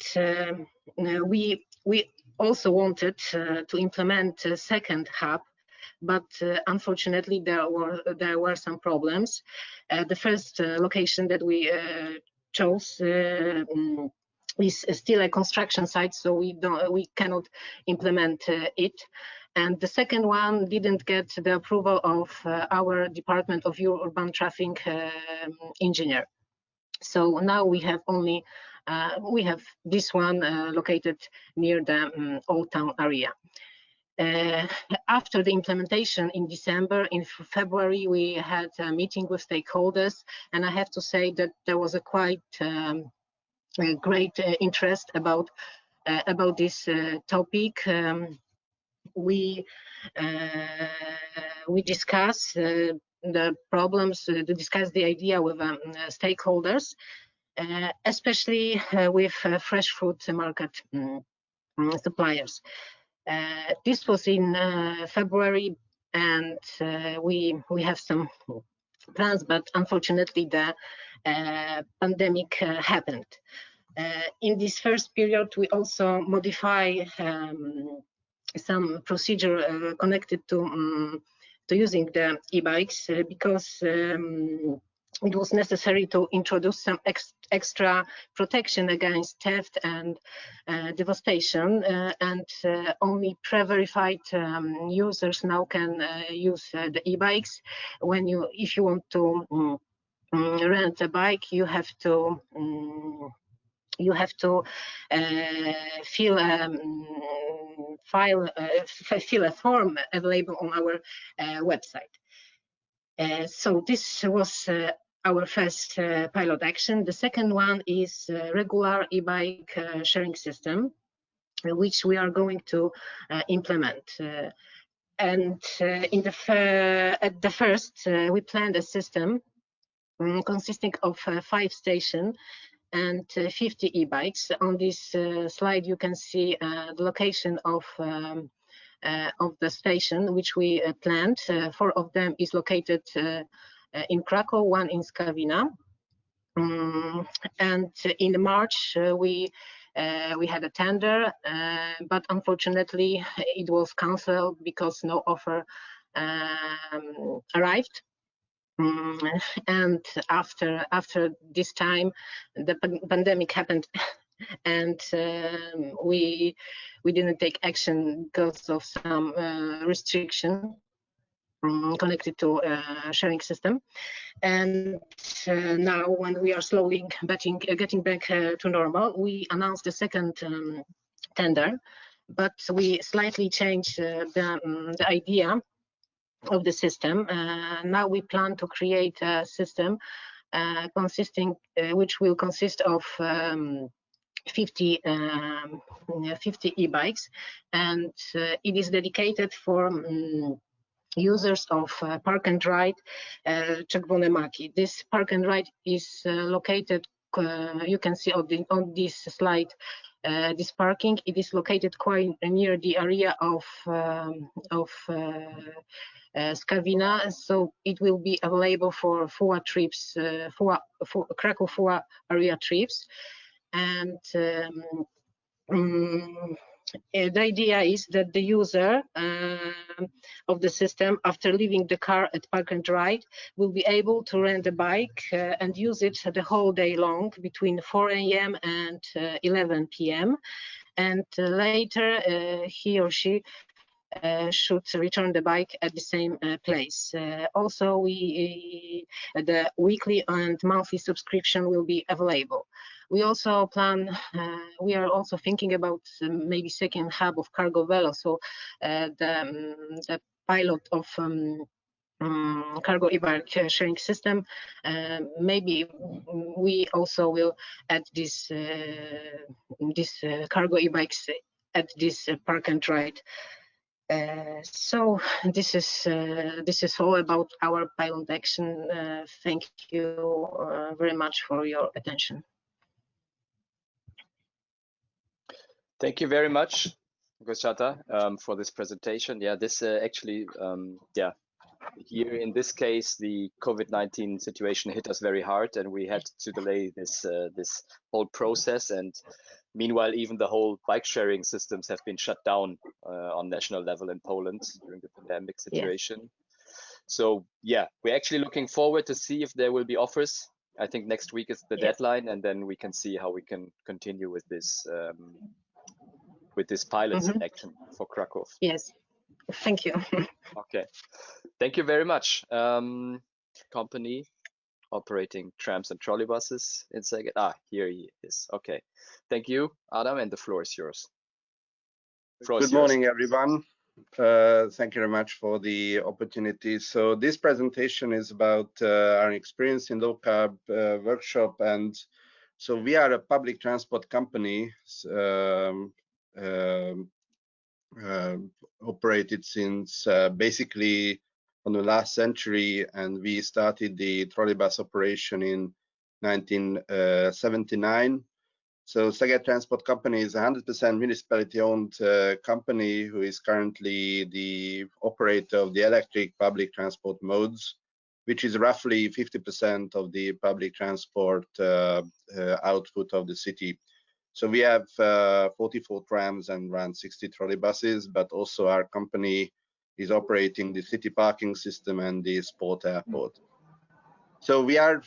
Speaker 8: we also wanted to implement a second hub, but unfortunately there were some problems. The first location that we chose is still a construction site, so we cannot implement it. And the second one didn't get the approval of our Department of Urban Traffic engineer. So now we have only this one located near the Old Town area. After the implementation in December, in February, we had a meeting with stakeholders, and I have to say that there was a quite great interest about this topic. We discuss the problems, to discuss the idea with stakeholders, especially with fresh fruit market suppliers. This was in February, and we have some plans, but unfortunately the pandemic happened. In this first period, we also modify some procedure connected to using the e-bikes because it was necessary to introduce some extra protection against theft and devastation, and only pre-verified users now can use the e-bikes. If you want to rent a bike, you have to fill a form available on our website. So this was our first pilot action. The second one is regular e-bike sharing system, which we are going to implement. And at the first, we planned a system consisting of 5 stations and 50 e-bikes. On this slide, you can see the location of the station which we planned. 4 of them is located in Krakow, 1 in Skawina. And in March we had a tender, but unfortunately it was cancelled because no offer arrived. And after this time, the pandemic happened, and we didn't take action because of some restriction connected to sharing system. And now, when we are slowly getting back to normal, we announced the second tender, but we slightly changed the idea of the system. Now we plan to create a system which will consist of 50 e-bikes, and it is dedicated for users of park and ride Czerwone Maki. This park and ride is located, you can see on this slide, this parking. It is located quite near the area of Skawina, so it will be available for FUA trips, Krakow FUA area trips. And the idea is that the user of the system, after leaving the car at Park and Ride, will be able to rent a bike and use it the whole day long between 4 a.m. and 11 p.m. And later he or she should return the bike at the same place. Also, the weekly and monthly subscription will be available. We also we are also thinking about maybe second hub of Cargo Velo, so the pilot of cargo e-bike sharing system. Maybe we also will add this cargo e-bikes at this Park and Ride. So this is all about our pilot action. Thank you very much for your attention.
Speaker 2: Thank you very much, Goshata, for this presentation. Yeah, this actually, here in this case, the COVID-19 situation hit us very hard, and we had to delay this whole process. And meanwhile, even the whole bike sharing systems have been shut down on national level in Poland during the pandemic situation. Yeah. So yeah, we're actually looking forward to see if there will be offers. I think next week is the deadline, and then we can see how we can continue with this pilot action for Krakow.
Speaker 8: Yes, thank you.
Speaker 2: Okay, thank you very much. Company operating trams and trolleybuses in Szeged. Here he is. Okay, thank you, Adam, and the floor is yours.
Speaker 9: Good morning, everyone. Thank you very much for the opportunity. So this presentation is about our experience in low-carb workshop, and so we are a public transport company operated since basically from the last century, and we started the trolleybus operation in 1979. So Szeged Transport Company is a 100% municipality-owned company who is currently the operator of the electric public transport modes, which is roughly 50% of the public transport output of the city. So we have 44 trams and around 60 trolleybuses, but also our company is operating the city parking system and the sport airport. So we are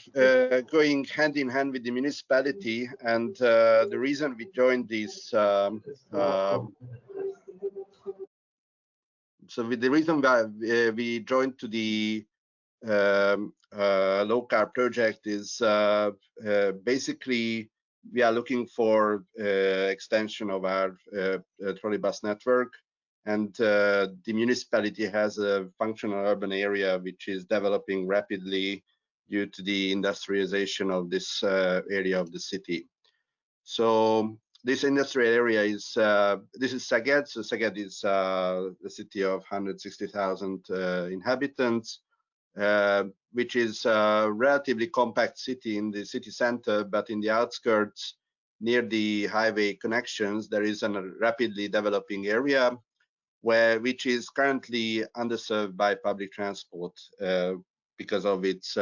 Speaker 9: going hand in hand with the municipality, and the reason we joined this, the reason why we joined to the Low-Carb project is basically we are looking for extension of our trolleybus network, and the municipality has a functional urban area which is developing rapidly due to the industrialization of this area of the city. So this industrial area is this is Szeged. So Szeged is the city of 160,000 inhabitants, which is a relatively compact city in the city center, but in the outskirts near the highway connections, there is a rapidly developing area which is currently underserved by public transport because of its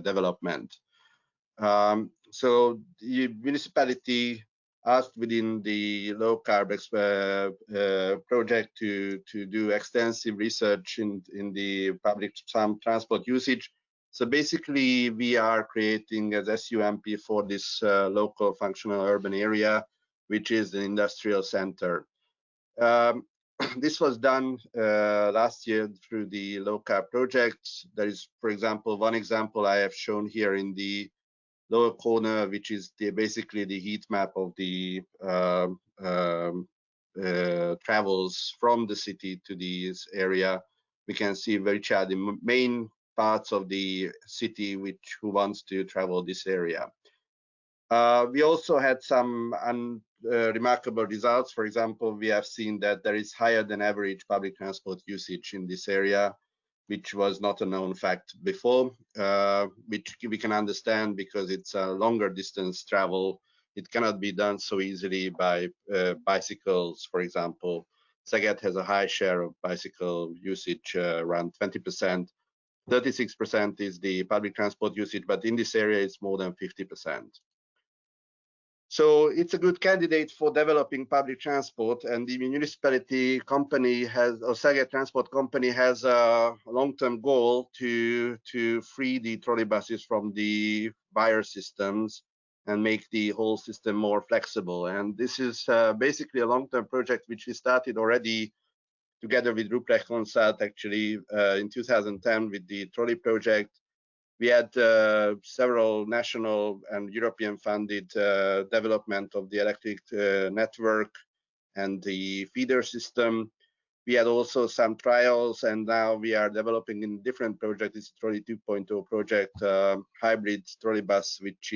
Speaker 9: development. So the municipality asked within the Low-Carb project to do extensive research in the public transport usage. So basically, we are creating as SUMP for this local functional urban area, which is the industrial center. This was done last year through the Low-Carb project. There is, for example, one example I have shown here in the lower corner, which is basically the heat map of the travels from the city to this area. We can see which are the main parts of the city who wants to travel this area. We also had some remarkable results. For example, we have seen that there is higher than average public transport usage in this area, which was not a known fact before, which we can understand because it's a longer distance travel. It cannot be done so easily by bicycles, for example. Szeged has a high share of bicycle usage, around 20%. 36% is the public transport usage, but in this area, it's more than 50%. So it's a good candidate for developing public transport, and the municipality company has, or Szeged Transport Company has a long-term goal to free the trolleybuses from the wire systems and make the whole system more flexible. And this is basically a long-term project which we started already together with rupprecht-consult actually in 2010 with the trolley project. We had several national and European funded development of the electric network and the feeder system. We had also some trials, and now we are developing in different projects. It's Trolley 2.0 project, hybrid trolleybus, which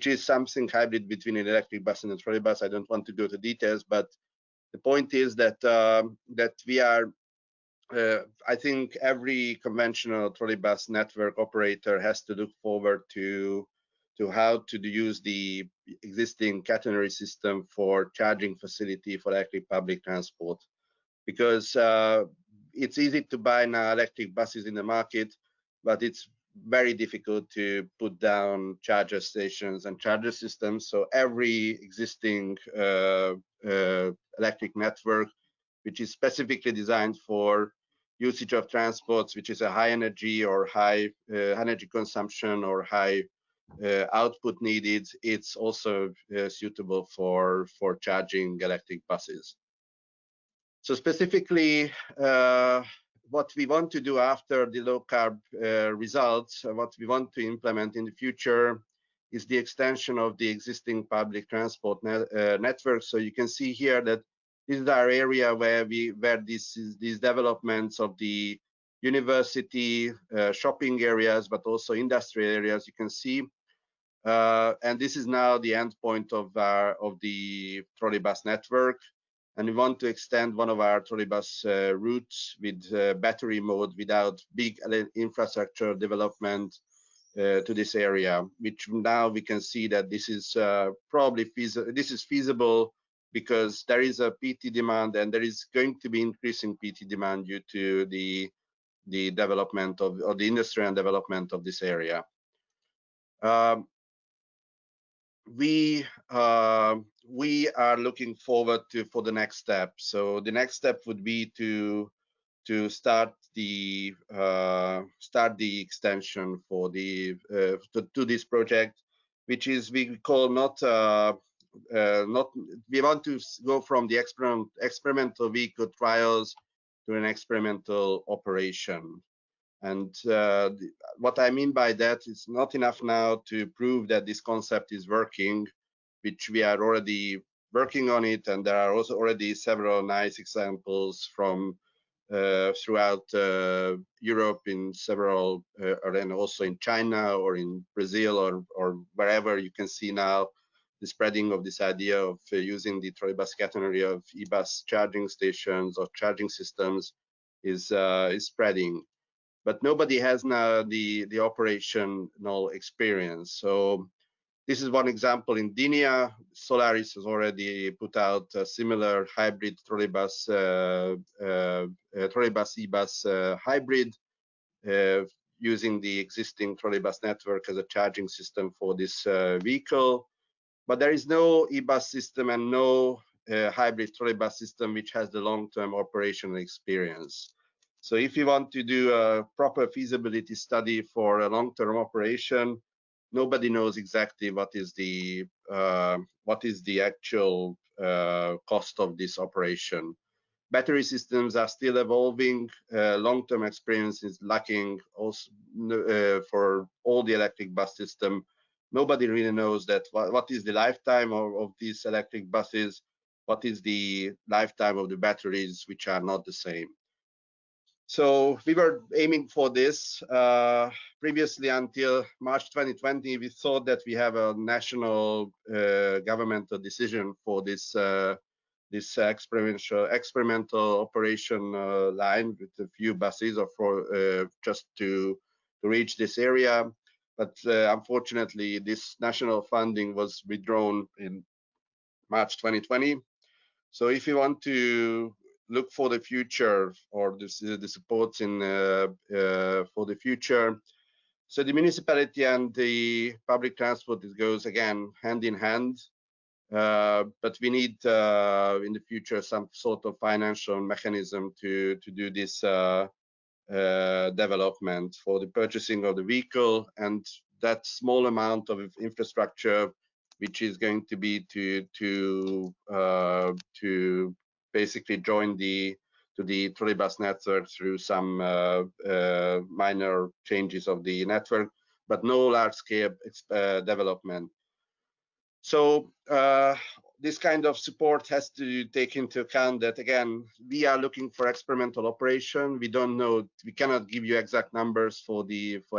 Speaker 9: is something hybrid between an electric bus and a trolleybus. I don't want to go to details, but the point is that that we are. I think every conventional trolleybus network operator has to look forward to how to use the existing catenary system for charging facility for electric public transport, because it's easy to buy now electric buses in the market, but it's very difficult to put down charger stations and charger systems. So every existing electric network, which is specifically designed for usage of transports, which is a high energy or high energy consumption or high output needed, it's also suitable for charging electric buses. So specifically, what we want to do after the Low-Carb results, what we want to implement in the future is the extension of the existing public transport network. So you can see here that this is our area where these developments of the university, shopping areas, but also industrial areas, you can see. And this is now the end point of the trolleybus network. and we want to extend one of our trolleybus routes with battery mode without big infrastructure development to this area, which now we can see that this is probably feasible because there is a PT demand, and there is going to be increasing PT demand due to the development of the industry and development of this area. We are looking forward for the next step. So the next step would be to start the extension for the to this project, which is we call not we want to go from the experimental vehicle trials to an experimental operation. And what I mean by that is not enough now to prove that this concept is working, which we are already working on it, and there are also already several nice examples from throughout Europe, in several, and also in China or in Brazil or wherever you can see now the spreading of this idea of using the Trolleybus catenary of e-bus charging stations or charging systems is spreading. But nobody has now the operational experience. So this is one example in Dinia. Solaris has already put out a similar hybrid trolleybus e-bus hybrid using the existing trolleybus network as a charging system for this vehicle. But there is no e-bus system and no hybrid trolleybus system which has the long-term operational experience. So if you want to do a proper feasibility study for a long-term operation, nobody knows exactly what is the actual cost of this operation. Battery systems are still evolving. Long-term experience is lacking also for all the electric bus system. Nobody really knows that what is the lifetime of these electric buses, what is the lifetime of the batteries, which are not the same. So we were aiming for this previously until March 2020. We thought that we have a national governmental decision for this this experimental operation line with a few buses or for just to reach this area. But unfortunately, this national funding was withdrawn in March 2020. So if you want to look for the future or the supports in for the future, so the municipality and the public transport, it goes again hand in hand. But we need in the future some sort of financial mechanism to do this development for the purchasing of the vehicle, and that small amount of infrastructure which is going to be to basically join the trolleybus network through some minor changes of the network, but no large-scale development. So this kind of support has to take into account that, again, we are looking for experimental operation. We don't know, we cannot give you exact numbers for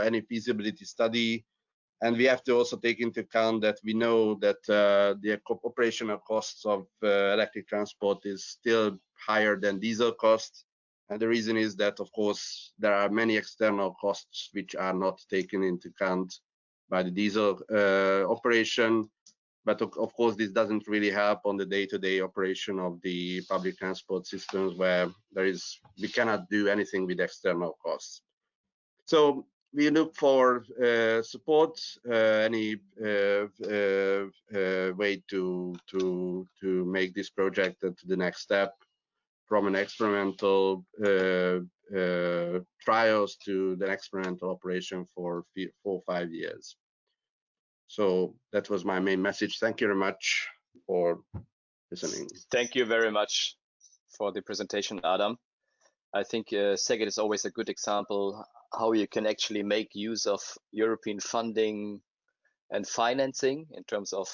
Speaker 9: any feasibility study. And we have to also take into account that we know that the operational costs of electric transport is still higher than diesel costs. And the reason is that, of course, there are many external costs which are not taken into account by the diesel operation. But of course, this doesn't really help on the day-to-day operation of the public transport systems, where we cannot do anything with external costs. So we look for support, any way to make this project to the next step, from an experimental trials to the experimental operation for 4 or 5 years. So that was my main message. Thank you very much for listening.
Speaker 2: Thank you very much for the presentation, Adam. I think Szeged is always a good example how you can actually make use of European funding and financing in terms of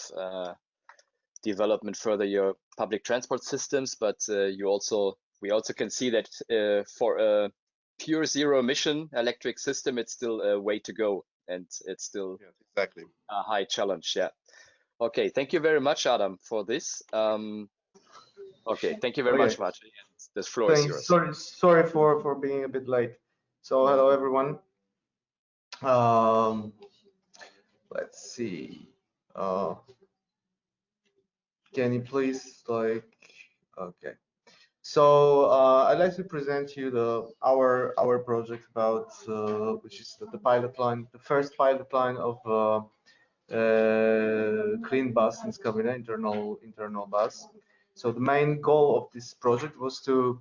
Speaker 2: development further your public transport systems. But we also can see that for a pure zero emission electric system, it's still a way to go, and it's still
Speaker 9: exactly
Speaker 2: a high challenge. Yeah. Okay. Thank you very much, Adam, for this. Okay, thank you very much, Martin. This floor is yours.
Speaker 10: Sorry for being a bit late. So hello everyone. Let's see. Can you please okay. So I'd like to present you our project about which is the pilot line, the first pilot line of clean bus in Scandinavia, internal bus. So the main goal of this project was to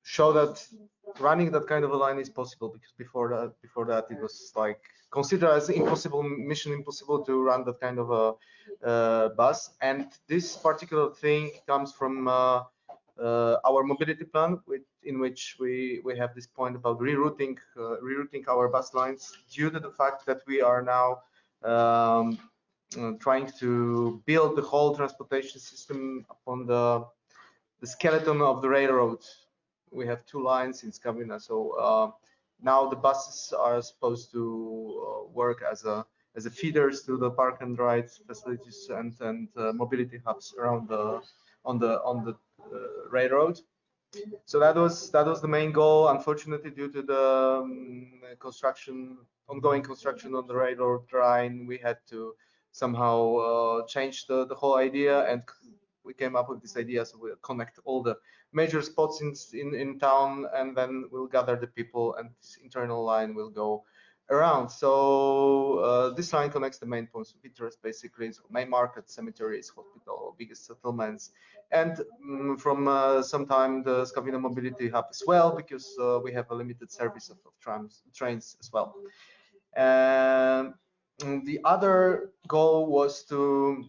Speaker 10: show that running that kind of a line is possible, because before that it was like considered as impossible, mission impossible to run that kind of a bus. And this particular thing comes from our mobility plan, in which we have this point about rerouting our bus lines due to the fact that we are now trying to build the whole transportation system upon the skeleton of the railroad. We have 2 lines in Scandinavia, so now the buses are supposed to work as a feeders to the park and ride facilities and mobility hubs around on the railroad. So that was the main goal. Unfortunately, due to the ongoing construction on the railroad line, we had to somehow change the whole idea, and we came up with this idea. So we'll connect all the major spots in town, and then we'll gather the people, and this internal line will go around. So this line connects the main points of interest, basically. So main market, cemeteries, hospital, biggest settlements, and from some time the Scandinavia mobility hub as well, because we have a limited service of trains as well. And the other goal was to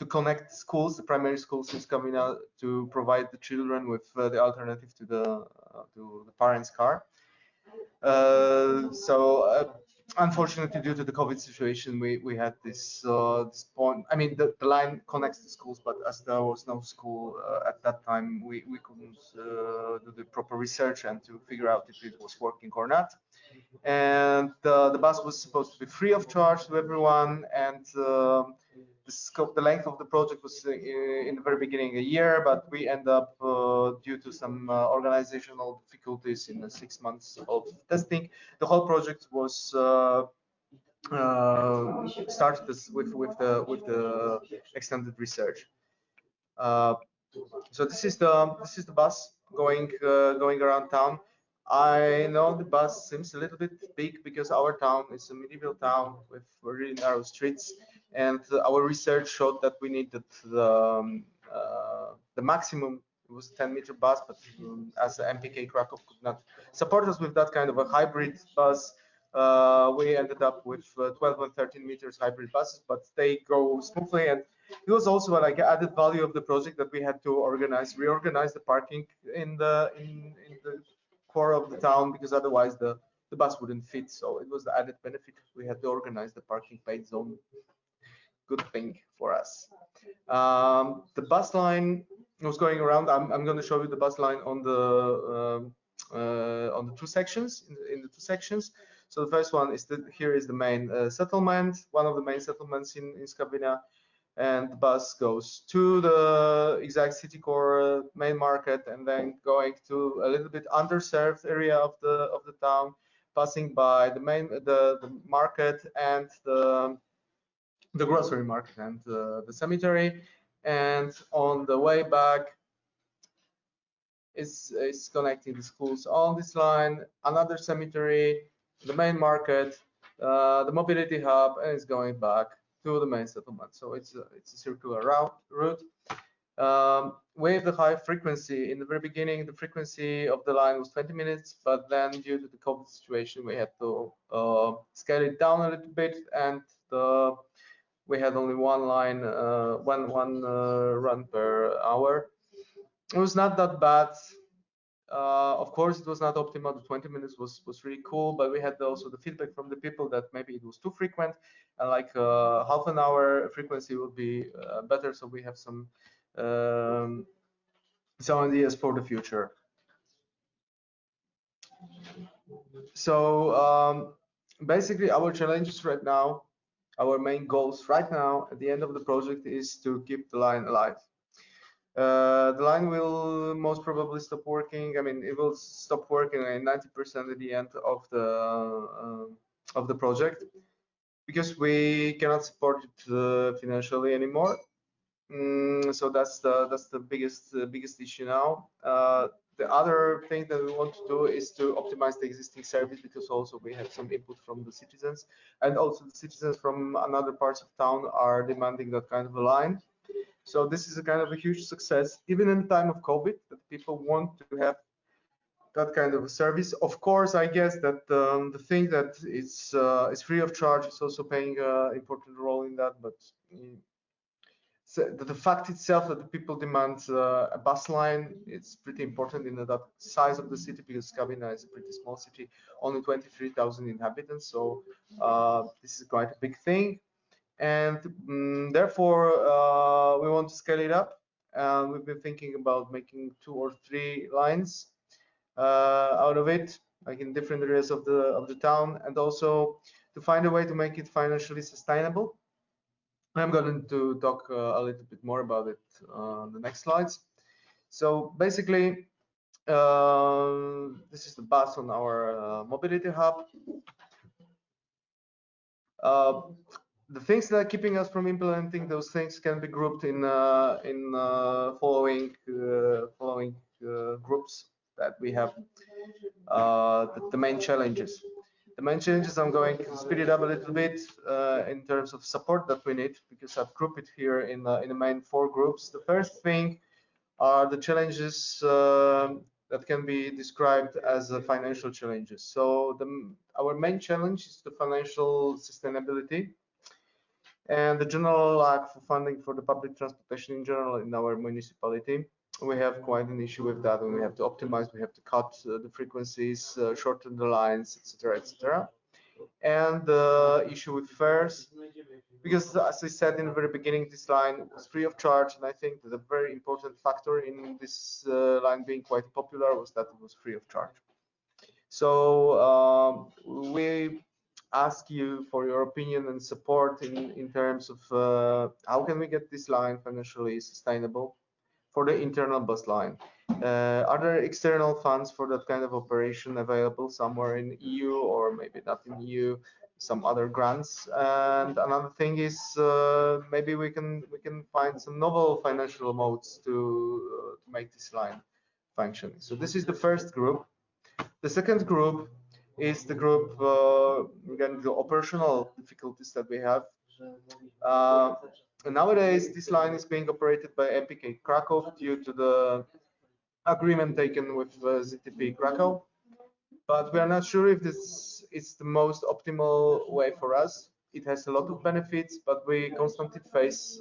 Speaker 10: connect schools, the primary schools in Scandinavia, to provide the children with the alternative to the parents' car. Unfortunately, due to the COVID situation, we had this point. I mean, the line connects the schools, but as there was no school at that time, we couldn't do the proper research and to figure out if it was working or not. And the bus was supposed to be free of charge to everyone, and the length of the project was in the very beginning a year, but we end up due to some organizational difficulties in the 6 months of testing. The whole project was started with the extended research. So this is the bus going around town. I know the bus seems a little bit big because our town is a medieval town with really narrow streets, and our research showed that we needed the maximum. It was a 10-meter bus, but as MPK Krakow could not support us with that kind of a hybrid bus, we ended up with 12 and 13 meters hybrid buses, but they go smoothly. And it was also like added value of the project that we had to reorganize the parking in the core of the town, because otherwise the bus wouldn't fit. So it was the added benefit. We had to organize the parking paid zone. Good thing for us. The bus line was going around. I'm going to show you the bus line on the 2 sections. In the 2 sections. So the first one is here is the main settlement, one of the main settlements in Scandinavia, and the bus goes to the exact city core main market, and then going to a little bit underserved area of the town, passing by the market and the grocery market and the cemetery, and on the way back is connecting the schools on this line, another cemetery, the main market, the mobility hub, and it's going back to the main settlement. So it's a circular route. With the high frequency in the very beginning, the frequency of the line was 20 minutes, but then due to the COVID situation, we had to scale it down a little bit, and we had only one line, one run per hour. It was not that bad. Of course, it was not optimal. The 20 minutes was really cool, but we had also the feedback from the people that maybe it was too frequent, and like half an hour frequency would be better. So we have some ideas for the future. So basically, our challenges right now, our main goals right now at the end of the project is to keep the line alive. The line will most probably stop working. I mean, it will stop working at 90% at the end of the project, because we cannot support it financially anymore. So that's the biggest issue now. The other thing that we want to do is to optimize the existing service, because also we have some input from the citizens, and also the citizens from another parts of town are demanding that kind of a line. So this is a kind of a huge success, even in time of COVID, that people want to have that kind of a service. Of course, I guess that the thing that is free of charge is also playing an important role in that, but so the fact itself that the people demand a bus line, it's pretty important in that size of the city, because Skawina is a pretty small city, only 23,000 inhabitants. So this is quite a big thing, and therefore we want to scale it up. We've been thinking about making 2 or 3 lines out of it, like in different areas of the town, and also to find a way to make it financially sustainable. I'm going to talk a little bit more about it on the next slides. So basically, this is the bus on our mobility hub. The things that are keeping us from implementing those things can be grouped in following groups that we have. The main challenges. The main challenges, I'm going to speed it up a little bit in terms of support that we need, because I've grouped it here in the main 4 groups. The first thing are the challenges that can be described as financial challenges. So our main challenge is the financial sustainability and the general lack of funding for the public transportation in general in our municipality. We have quite an issue with that, and we have to optimize, we have to cut the frequencies, shorten the lines, etc., etc. And the issue with fares, because as I said in the very beginning, this line was free of charge, and I think that a very important factor in this line being quite popular was that it was free of charge. So we ask you for your opinion and support in terms of how can we get this line financially sustainable for the internal bus line. Are there external funds for that kind of operation available somewhere in EU, or maybe not in EU, some other grants? And another thing is maybe we can find some novel financial modes to make this line function. So this is the first group. The second group is the group again, the operational difficulties that we have. Nowadays, this line is being operated by MPK Krakow due to the agreement taken with ZTP Krakow, but we are not sure if this is the most optimal way for us. It has a lot of benefits, but we constantly face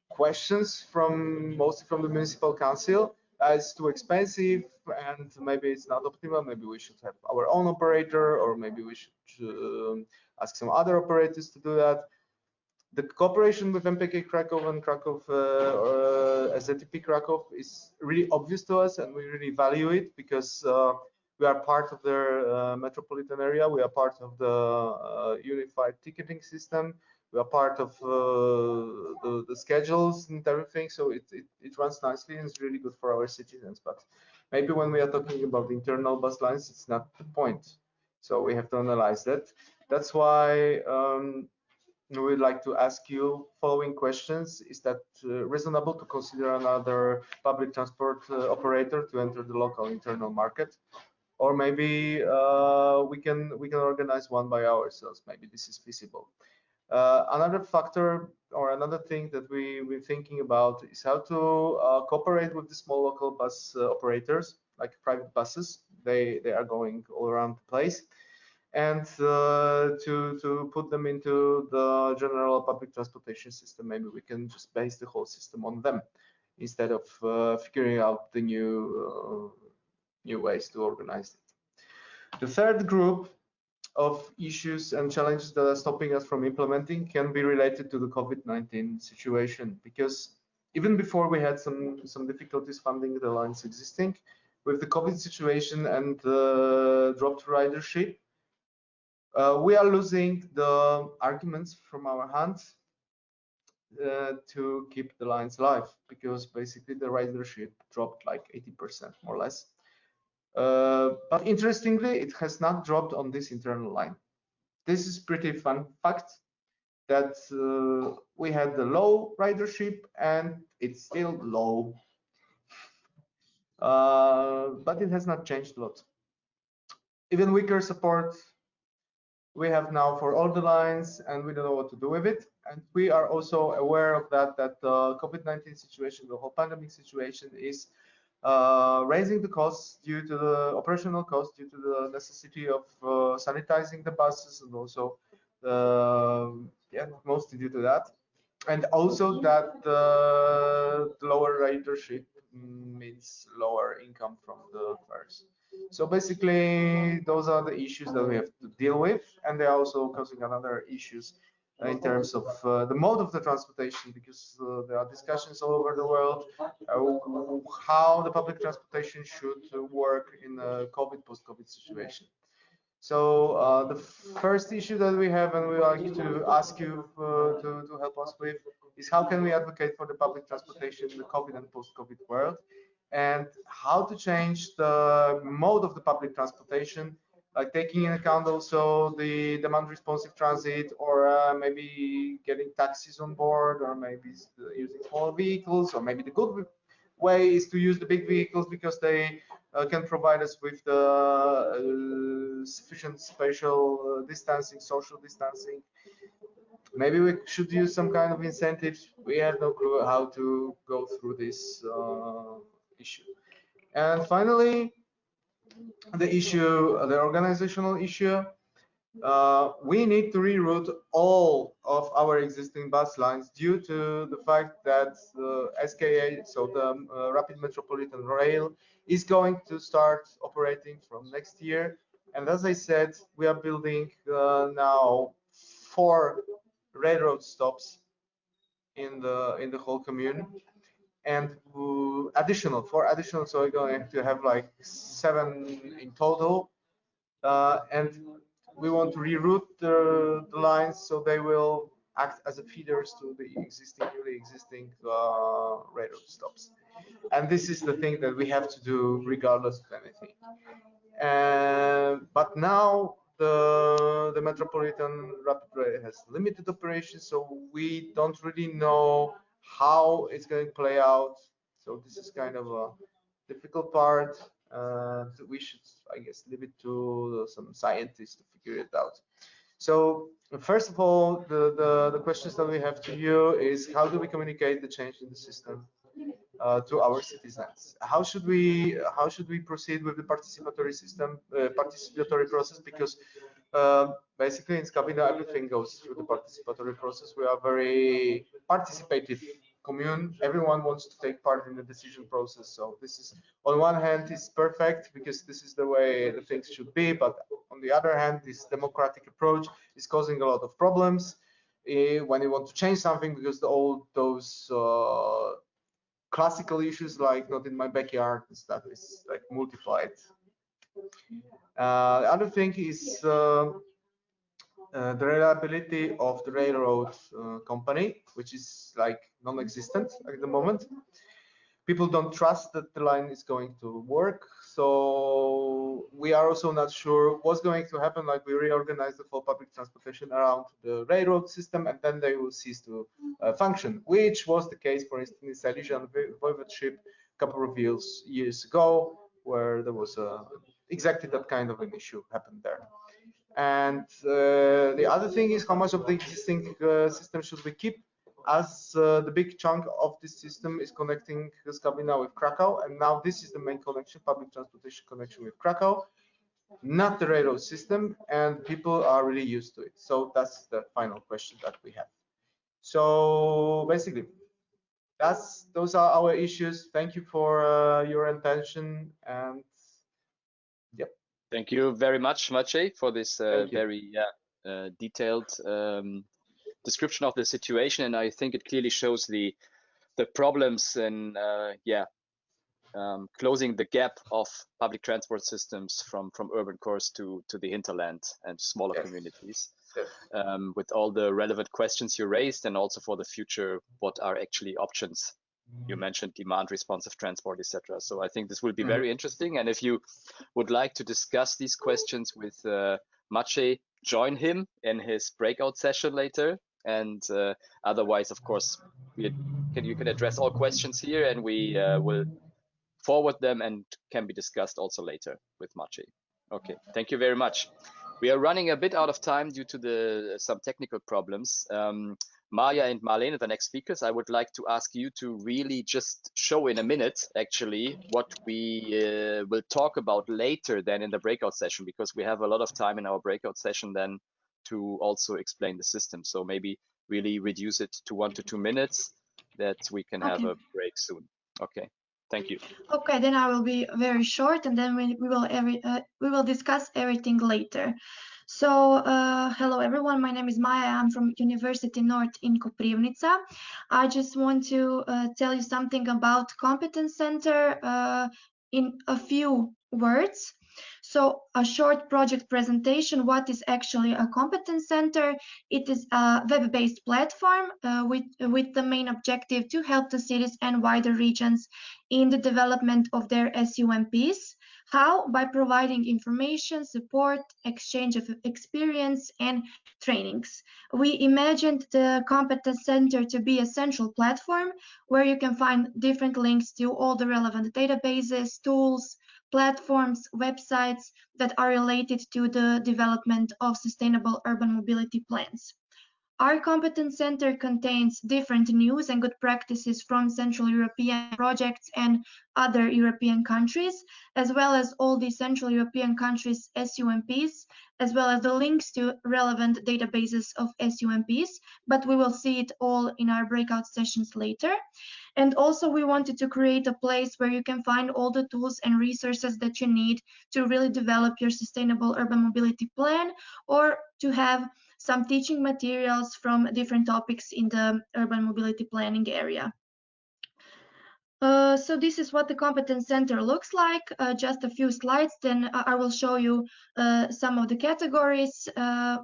Speaker 10: questions mostly from the municipal council. It's too expensive, and maybe it's not optimal. Maybe we should have our own operator, or maybe we should ask some other operators to do that. The cooperation with MPK Krakow and Krakow ZTP Krakow is really obvious to us, and we really value it, because we are part of their metropolitan area. We are part of the unified ticketing system. We are part of the schedules and everything, so it runs nicely and it's really good for our citizens. But maybe when we are talking about internal bus lines, it's not the point. So we have to analyze that. That's why we'd like to ask you following questions. Is that reasonable to consider another public transport operator to enter the local internal market? Or maybe we can organize one by ourselves. Maybe this is feasible. Another factor or another thing that we're thinking about is how to cooperate with the small local bus operators, like private buses. They are going all around the place, and to put them into the general public transportation system. Maybe we can just base the whole system on them instead of figuring out the new ways to organize it. The third group of issues and challenges that are stopping us from implementing can be related to the COVID-19 situation, because even before we had some difficulties funding the lines existing, with the COVID situation and dropped ridership, we are losing the arguments from our hands. to keep the lines alive, because basically the ridership dropped like 80% more or less. But interestingly, it has not dropped on this internal line. This is pretty fun fact, that we had the low ridership and it's still low, but it has not changed a lot. Even weaker support we have now for all the lines, and we don't know what to do with it. And we are also aware of that the COVID-19 situation, the whole pandemic situation, is raising the costs due to the operational costs, due to the necessity of sanitizing the buses, and also mostly due to that, and also that the lower ridership means lower income from the fares. So basically, those are the issues that we have to deal with, and they're also causing another issues in terms of the mode of the transportation, because there are discussions all over the world how the public transportation should work in a post-COVID situation. So the first issue that we have, and we would like to ask you to help us with, is how can we advocate for the public transportation in the COVID and post-COVID world, and how to change the mode of the public transportation, like taking into account also the demand responsive transit, or maybe getting taxis on board, or maybe using small vehicles, or maybe the good way is to use the big vehicles because they can provide us with the sufficient spatial distancing, social distancing. Maybe we should use some kind of incentives. We have no clue how to go through this issue. And finally, the organizational issue. We need to reroute all of our existing bus lines due to the fact that the SKA, so the Rapid Metropolitan Rail, is going to start operating from next year. And as I said, we are building now 4 railroad stops in the whole commune, and 4 additional. So we're going to have like 7 in total, and we want to reroute the lines so they will act as a feeders to the newly existing railroad stops. And this is the thing that we have to do regardless of anything. But now the Metropolitan Rapid Rail has limited operations, so we don't really know how it's going to play out. So this is kind of a difficult part. We should, I guess, leave it to some scientists to figure it out. So first of all, the questions that we have to you is, how do we communicate the change in the system to our citizens? How should we proceed with the participatory system, participatory process? Because basically in Skabina everything goes through the participatory process. We are very participative commune. Everyone wants to take part in the decision process. So this is, on one hand, is perfect because this is the way the things should be. But on the other hand, this democratic approach is causing a lot of problems when you want to change something, because all those classical issues like not in my backyard and stuff is like multiplied. The other thing is the reliability of the railroad company, which is like non-existent at the moment. People don't trust that the line is going to work, so we are also not sure what's going to happen. Like, we reorganize the whole public transportation around the railroad system, and then they will cease to function, which was the case, for instance, in Silesian Voivodeship a couple of years ago, where there was exactly that kind of an issue happened there. And the other thing is, how much of the existing system should we keep, as the big chunk of this system is connecting Skabina with Krakow, and now this is the main connection, public transportation connection with Krakow, not the railroad system, and people are really used to it. So that's the final question that we have. So basically, those are our issues. Thank you for your attention, and yep.
Speaker 2: Thank you very much, Maciej, for this very detailed description of the situation, and I think it clearly shows the problems in closing the gap of public transport systems from urban cores to the hinterland and smaller communities. With all the relevant questions you raised, and also for the future, what are actually options? You mentioned demand responsive transport, etc. So I think this will be very interesting. And if you would like to discuss these questions with Maciej, join him in his breakout session later. And otherwise, of course, you can address all questions here, and we will forward them and can be discussed also later with Maciej. Okay, thank you very much. We are running a bit out of time due to some technical problems. Maya and Marlene, the next speakers, I would like to ask you to really just show in a minute, actually, what we will talk about later then in the breakout session, because we have a lot of time in our breakout session then to also explain the system. So maybe really reduce it to 1 to 2 minutes that we can have a break soon. Okay. Thank you.
Speaker 11: Okay, then I will be very short, and then we will discuss everything later. So, hello everyone. My name is Maya. I'm from University North in Koprivnica. I just want to tell you something about Competence Center in a few words. So, a short project presentation. What is actually a Competence Center? It is a web-based platform with the main objective to help the cities and wider regions in the development of their SUMPs. How? By providing information, support, exchange of experience, and trainings. We imagined the Competence Center to be a central platform where you can find different links to all the relevant databases, tools, platforms, websites that are related to the development of sustainable urban mobility plans. Our Competence Center contains different news and good practices from Central European projects and other European countries, as well as all the Central European countries' SUMPs, as well as the links to relevant databases of SUMPs, but we will see it all in our breakout sessions later. And also we wanted to create a place where you can find all the tools and resources that you need to really develop your sustainable urban mobility plan, or to have some teaching materials from different topics in the urban mobility planning area. So this is what the Competence Center looks like. Just a few slides, then I will show you some of the categories,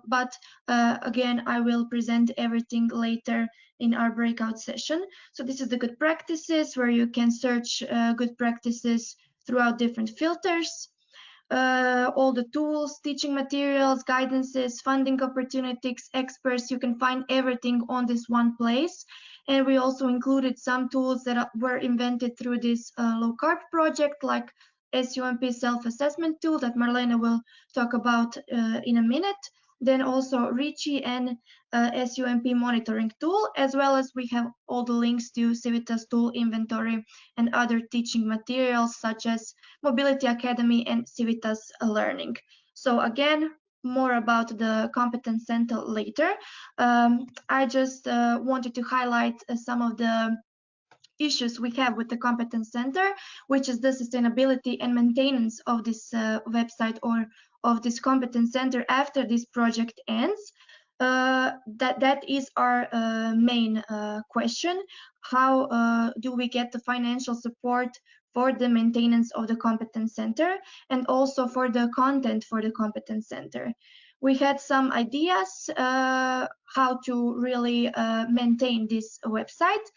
Speaker 11: but again, I will present everything later in our breakout session. So this is the good practices, where you can search good practices throughout different filters. All the tools, teaching materials, guidances, funding opportunities, experts, you can find everything on this one place. And we also included some tools that were invented through this Low-Carb project, like SUMP self-assessment tool that Marlene will talk about in a minute. Then also Ricci and SUMP monitoring tool, as well as we have all the links to Civitas tool inventory and other teaching materials such as Mobility Academy and Civitas Learning. So again, more about the Competence Center later. I just wanted to highlight some of the issues we have with the Competence Center, which is the sustainability and maintenance of this website or of this Competence Center after this project ends. That is our main question. How do we get the financial support for the maintenance of the Competence Center, and also for the content for the Competence Center? We had some ideas how to really maintain this website.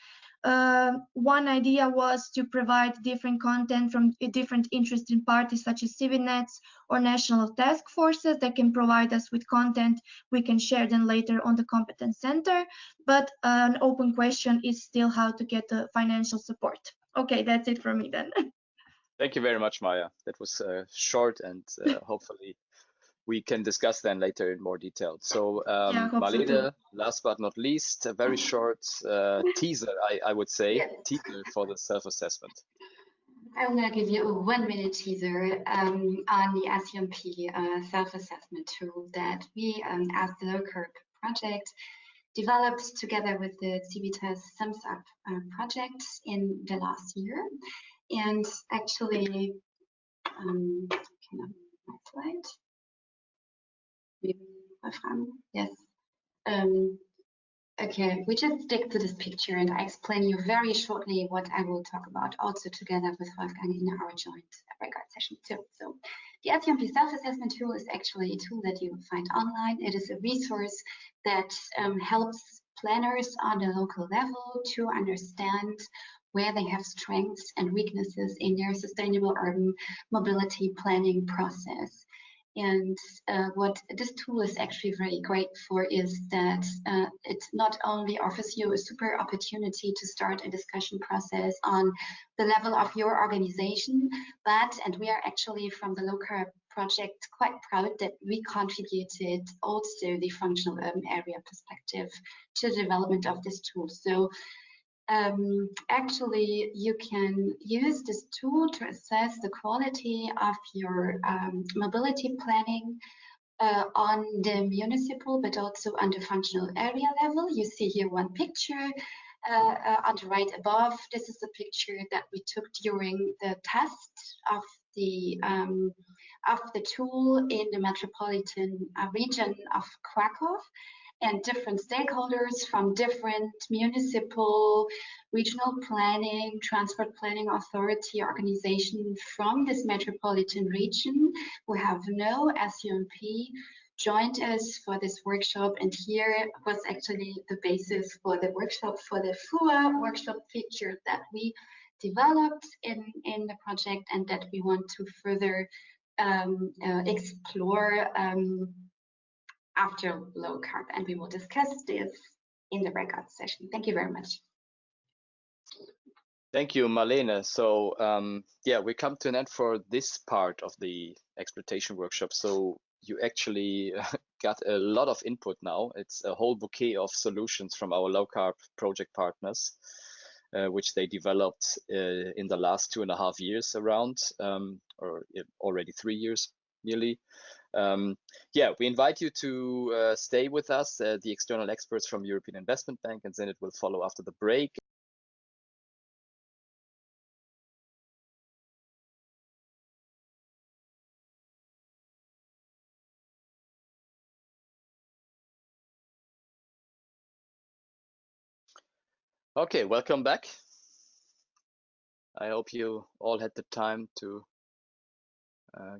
Speaker 11: One idea was to provide different content from different interested parties such as CiviNets or national task forces that can provide us with content. We can share them later on the Competence Center, but an open question is still how to get the financial support. Okay, that's it from me then.
Speaker 2: Thank you very much, Maya. That was short, and hopefully we can discuss then later in more detail. So Marlene, last but not least, a very short teaser, I would say, teaser for the self-assessment.
Speaker 12: I'm going to give you a 1-minute teaser on the SUMP self-assessment tool that we, as the Low-Carb project, developed together with the Civitas Sums Up project in the last year. And actually, next slide. Yes. Okay, we just stick to this picture and I explain you very shortly what I will talk about, also together with Wolfgang in our joint breakout session too. So the SCMP self-assessment tool is actually a tool that you will find online. It is a resource that helps planners on the local level to understand where they have strengths and weaknesses in their sustainable urban mobility planning process. And what this tool is actually very great for is that it not only offers you a super opportunity to start a discussion process on the level of your organization, but, and we are actually from the Low-Carb project quite proud that we contributed also the functional urban area perspective to the development of this tool. So actually, you can use this tool to assess the quality of your mobility planning on the municipal, but also on the functional area level. You see here one picture on the right above. This is a picture that we took during the test of the tool in the metropolitan region of Krakow. And different stakeholders from different municipal, regional planning, transport planning authority organization from this metropolitan region who have no SUMP joined us for this workshop. And here was actually the basis for the workshop, for the FUA workshop feature that we developed in the project and that we want to further explore after low carb, and we will discuss this in the breakout session. Thank you very much.
Speaker 2: Thank you, Marlene. So yeah, we come to an end for this part of the exploitation workshop. So you actually got a lot of input now. It's a whole bouquet of solutions from our low carb project partners, which they developed in the last 2.5 years around, or already 3 years nearly. Yeah, we invite you to stay with us. The external experts from European Investment Bank and Zenit will follow after the break. Okay, welcome back. I hope you all had the time to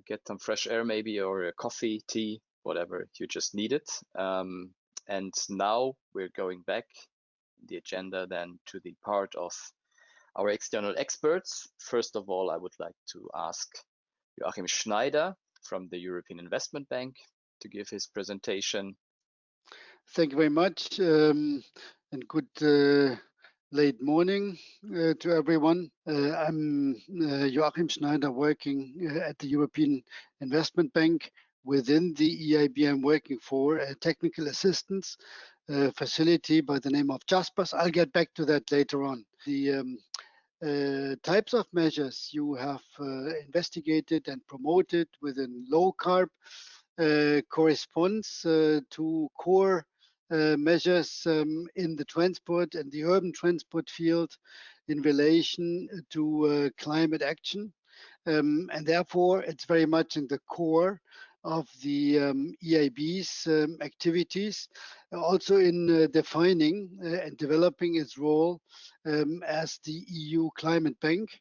Speaker 2: get some fresh air maybe, or a coffee, tea, whatever you just needed. And now we're going back the agenda then to the part of our external experts. First of all, I would like to ask Joachim Schneider from the European Investment Bank to give his presentation.
Speaker 13: Thank you very much, and good late morning to everyone. I'm Joachim Schneider, working at the European Investment Bank. Within the EIB, I'm working for a technical assistance facility by the name of Jaspers. I'll get back to that later on. The types of measures you have investigated and promoted within low carb corresponds to core measures in the transport and the urban transport field in relation to climate action. And therefore, it's very much in the core of the EIB's activities, also in defining and developing its role as the EU Climate Bank.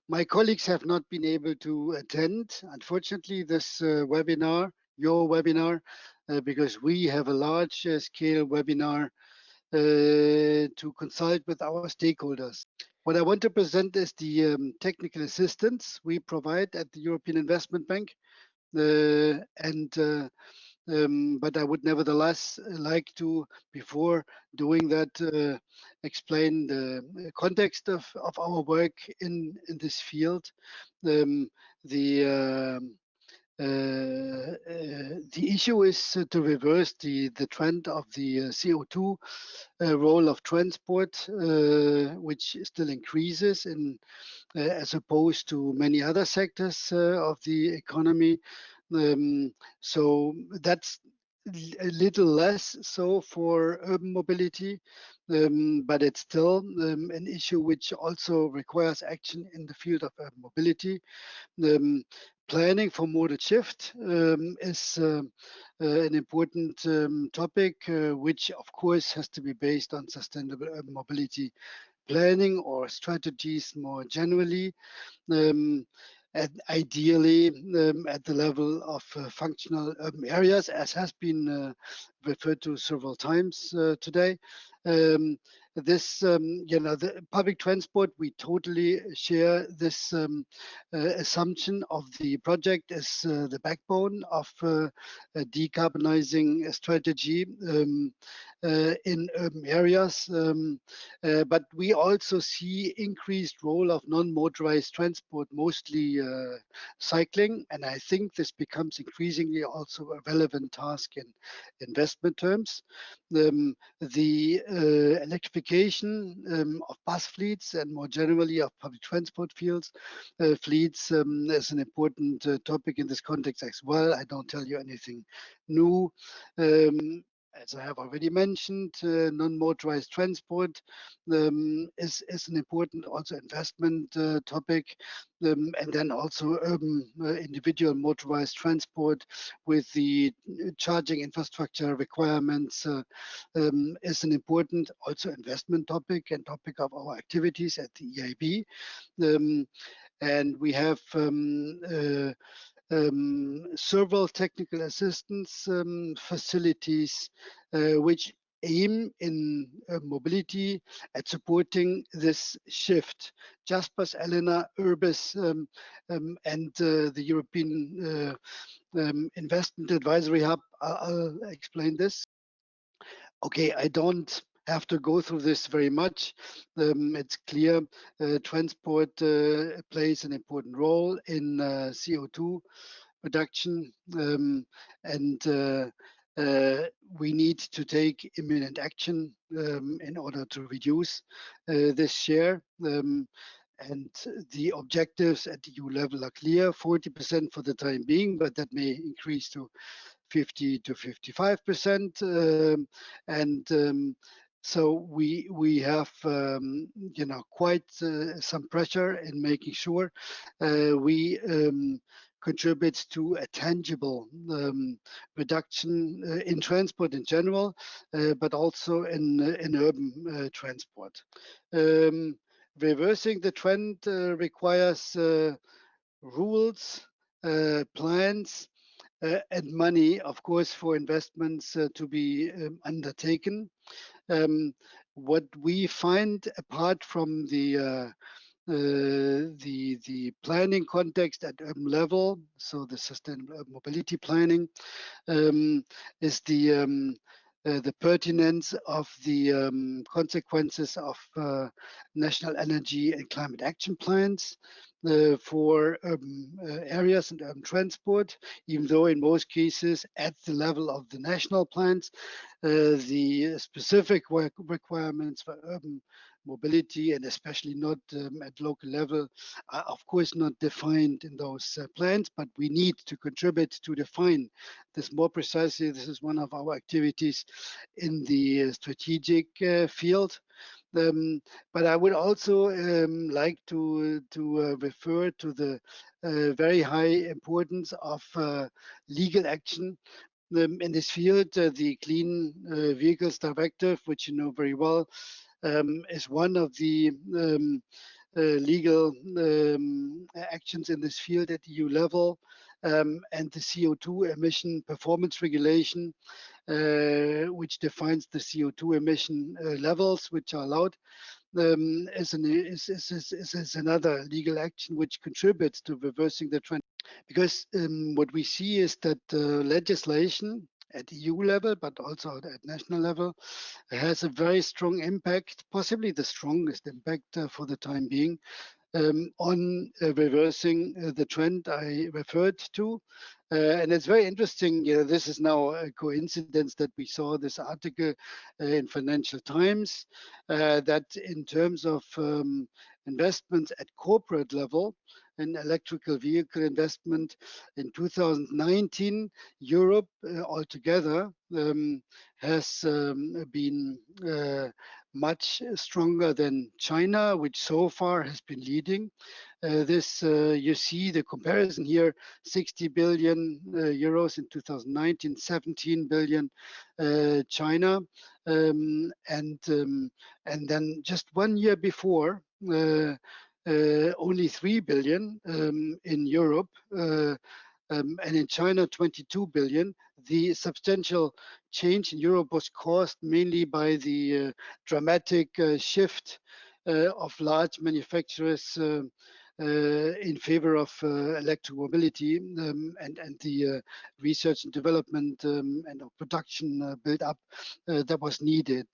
Speaker 13: My colleagues have not been able to attend, unfortunately, this webinar, your webinar, because we have a large scale webinar to consult with our stakeholders. What I want to present is the technical assistance we provide at the European Investment Bank. But I would nevertheless like to, before doing that, explain the context of our work in this field. The issue is to reverse the trend of the CO2 role of transport, which still increases in as opposed to many other sectors of the economy. So that's a little less so for urban mobility, but it's still an issue which also requires action in the field of urban mobility. planning for modal shift is an important topic, which of course has to be based on sustainable urban mobility planning or strategies more generally, and ideally at the level of functional urban areas, as has been referred to several times today. This, the public transport, we totally share this assumption of the project as the backbone of a decarbonizing strategy in urban areas. But we also see increased role of non-motorized transport, mostly cycling, and I think this becomes increasingly also a relevant task in investment terms. The electrification of bus fleets and more generally of public transport fleets is an important topic in this context as well. I don't tell you anything new. As I have already mentioned, non-motorized transport is an important also investment topic, and then also urban individual motorized transport with the charging infrastructure requirements is an important also investment topic and topic of our activities at the EIB. And we have several technical assistance facilities which aim in mobility at supporting this shift. Jaspers, Elena, Urbis, and the European Investment Advisory Hub. I'll explain this. Okay, I don't have to go through this very much. It's clear transport plays an important role in CO2 reduction, and we need to take imminent action in order to reduce this share. And the objectives at the EU level are clear, 40% for the time being, but that may increase to 50 to 55%. So we have quite some pressure in making sure we contribute to a tangible reduction in transport in general, but also in urban transport. Reversing the trend requires rules, plans, and money, of course, for investments to be undertaken. What we find, apart from the planning context at urban level, so the sustainable mobility planning, is the pertinence of the consequences of national energy and climate action plans for urban areas and urban transport, even though in most cases at the level of the national plans, the specific requirements for urban mobility, and especially not at local level, are of course not defined in those plans, but we need to contribute to define this more precisely. This is one of our activities in the strategic field. But I would also like to refer to the very high importance of legal action in this field. The Clean Vehicles Directive, which you know very well, is one of the legal actions in this field at EU level, and the CO2 emission performance regulation, which defines the CO2 emission levels which are allowed, is another legal action which contributes to reversing the trend. Because what we see is that legislation at EU level, but also at national level, has a very strong impact, possibly the strongest impact for the time being, on reversing the trend I referred to. And it's very interesting, this is now a coincidence that we saw this article in Financial Times, that in terms of investments at corporate level, in electrical vehicle investment in 2019, Europe altogether has been much stronger than China, which so far has been leading. You see the comparison here: 60 billion euros in 2019, 17 billion China, and then just 1 year before, only 3 billion in Europe, and in China 22 billion. The substantial change in Europe was caused mainly by the dramatic shift of large manufacturers in favor of electric mobility, and the research and development and production build up that was needed.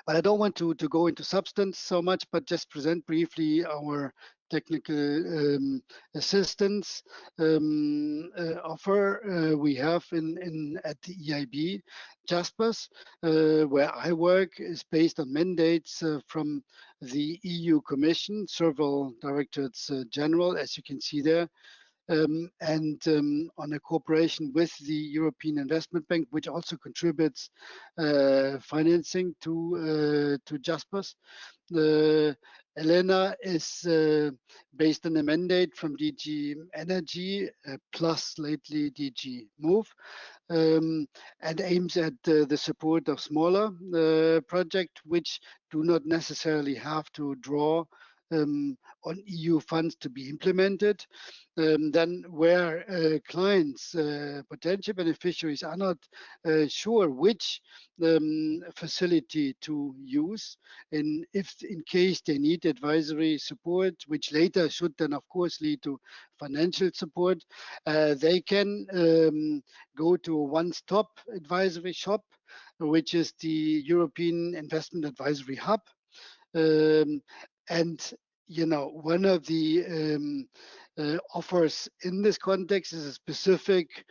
Speaker 13: But I don't want to go into substance so much, but just present briefly our technical assistance offer we have at the EIB. JASPERS, where I work, is based on mandates from the EU Commission, several directorates general, as you can see there, and on a cooperation with the European Investment Bank, which also contributes financing to JASPERS. Elena is based on a mandate from DG Energy, plus lately DG Move, and aims at the support of smaller projects which do not necessarily have to draw on EU funds to be implemented. Then where clients, potential beneficiaries, are not sure which facility to use, and if in case they need advisory support, which later should then of course lead to financial support, they can go to a one-stop advisory shop, which is the European Investment Advisory Hub. And one of the offers in this context is a specific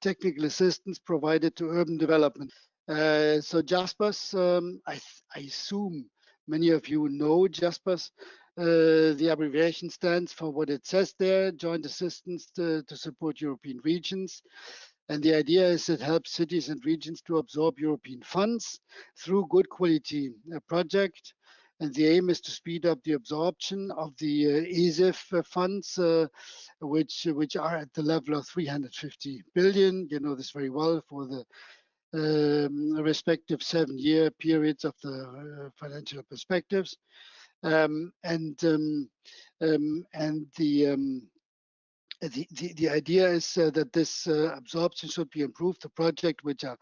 Speaker 13: technical assistance provided to urban development. So JASPERS, I assume many of you know JASPERS. The abbreviation stands for what it says there: Joint Assistance to Support European Regions. And the idea is it helps cities and regions to absorb European funds through good quality project. And the aim is to speed up the absorption of the ESIF funds, which are at the level of 350 billion. You know this very well, for the respective 7-year periods of the financial perspectives. The idea is that this absorption should be improved to projects which are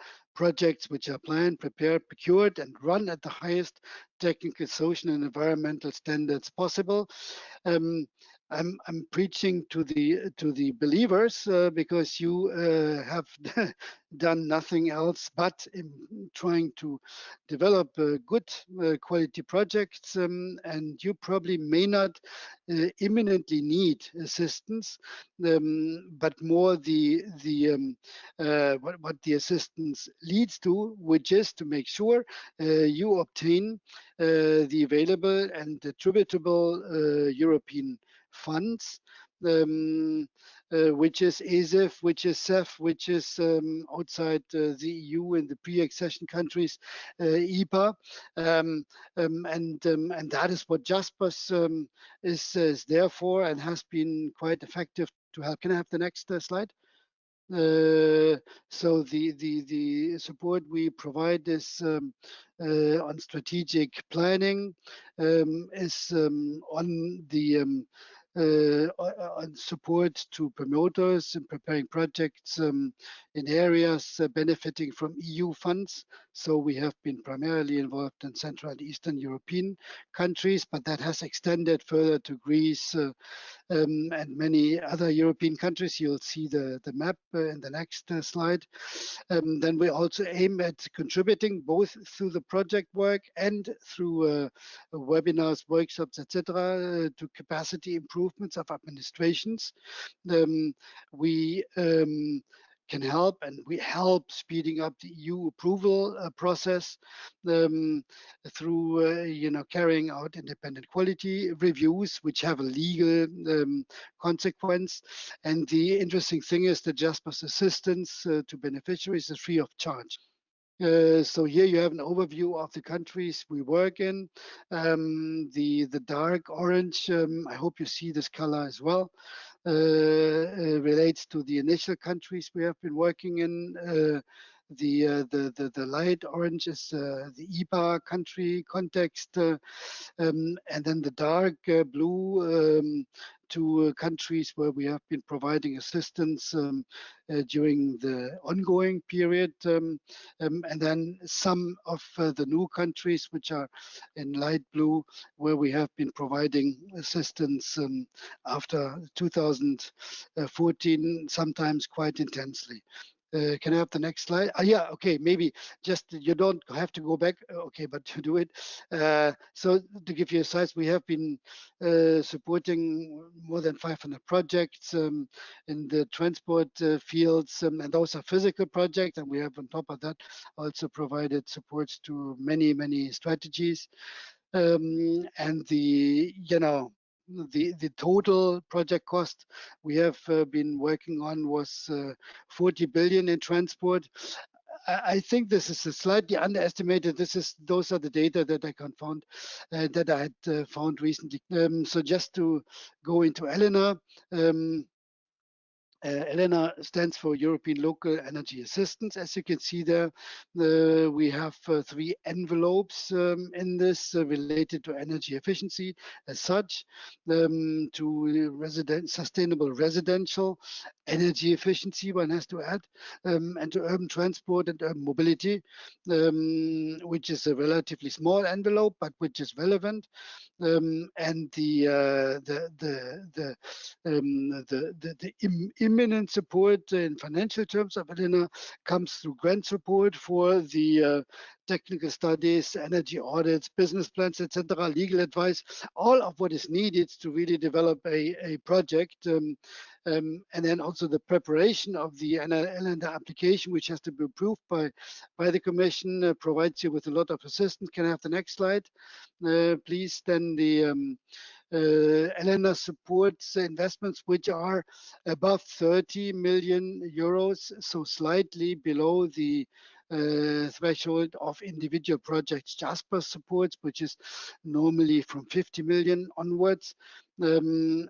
Speaker 13: planned, prepared, procured, and run at the highest technical, social, and environmental standards possible. I'm preaching to the believers because you have done nothing else but in trying to develop good quality projects, and you probably may not imminently need assistance, but more what the assistance leads to, which is to make sure you obtain the available and attributable European funds, which is ESIF, which is CEF, which is outside the EU in the pre-accession countries, EPA, and that is what JASPERS is there for, and has been quite effective to help. Can I have the next slide? So the support we provide is on strategic planning, is on the on support to promoters in preparing projects in areas benefiting from EU funds. So we have been primarily involved in Central and Eastern European countries, but that has extended further to Greece and many other European countries. You'll see the map in the next slide. Then we also aim at contributing both through the project work and through webinars, workshops, etc., to capacity improvements of administrations. We can help, and we help speeding up the EU approval process through carrying out independent quality reviews, which have a legal consequence. And the interesting thing is that JASPERS assistance to beneficiaries is free of charge. So here you have an overview of the countries we work in. The dark orange, I hope you see this color as well, relates to the initial countries we have been working in. The light orange is the EBA country context, and then the dark blue to countries where we have been providing assistance during the ongoing period, and then some of the new countries which are in light blue, where we have been providing assistance after 2014, sometimes quite intensely. Can I have the next slide? Yeah, okay, maybe just you don't have to go back, okay, but to do it. So to give you a size, we have been supporting more than 500 projects in the transport fields, and those are physical projects, and we have on top of that also provided supports to many strategies. And the total project cost we have been working on was 40 billion in transport. I think this is slightly underestimated. Those are the data that I can found that I had found recently. So just to go into ELENA. ELENA stands for European Local Energy Assistance. As you can see there, we have 3 envelopes in this related to energy efficiency as such, to sustainable residential energy efficiency, one has to add, and to urban transport and urban mobility, which is a relatively small envelope, but which is relevant. And the imminent support in financial terms of ELENA comes through grant support for the technical studies, energy audits, business plans, etc., legal advice, all of what is needed to really develop a project. And then also the preparation of the ELENA application, which has to be approved by the Commission, provides you with a lot of assistance. Can I have the next slide, please? Then the ELENA supports investments which are above 30 million euros, so slightly below the threshold of individual projects. Jasper supports, which is normally from 50 million onwards. The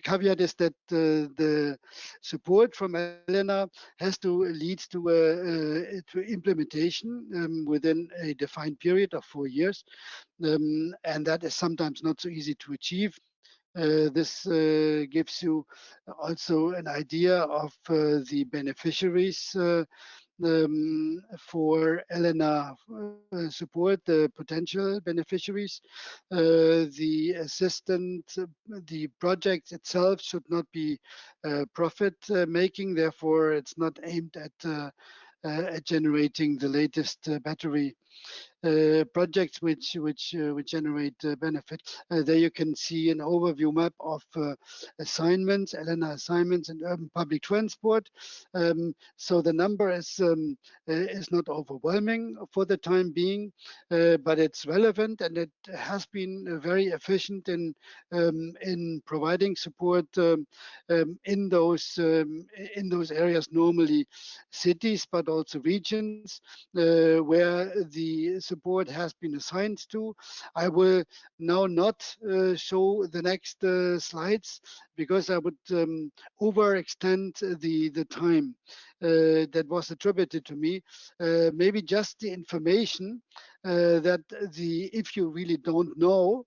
Speaker 13: caveat is that the support from ELENA has to lead to implementation within a defined period of 4 years, and that is sometimes not so easy to achieve. This gives you also an idea of the beneficiaries for ELENA support, the potential beneficiaries. The the project itself should not be profit making, therefore it's not aimed at generating the latest battery projects which generate benefit. There you can see an overview map of assignments, ELENA assignments in urban public transport. So the number is not overwhelming for the time being, but it's relevant, and it has been very efficient in providing support in those areas, normally cities, but also regions where the support has been assigned to. I will now not show the next slides because I would overextend the time that was attributed to me. Maybe just the information that if you really don't know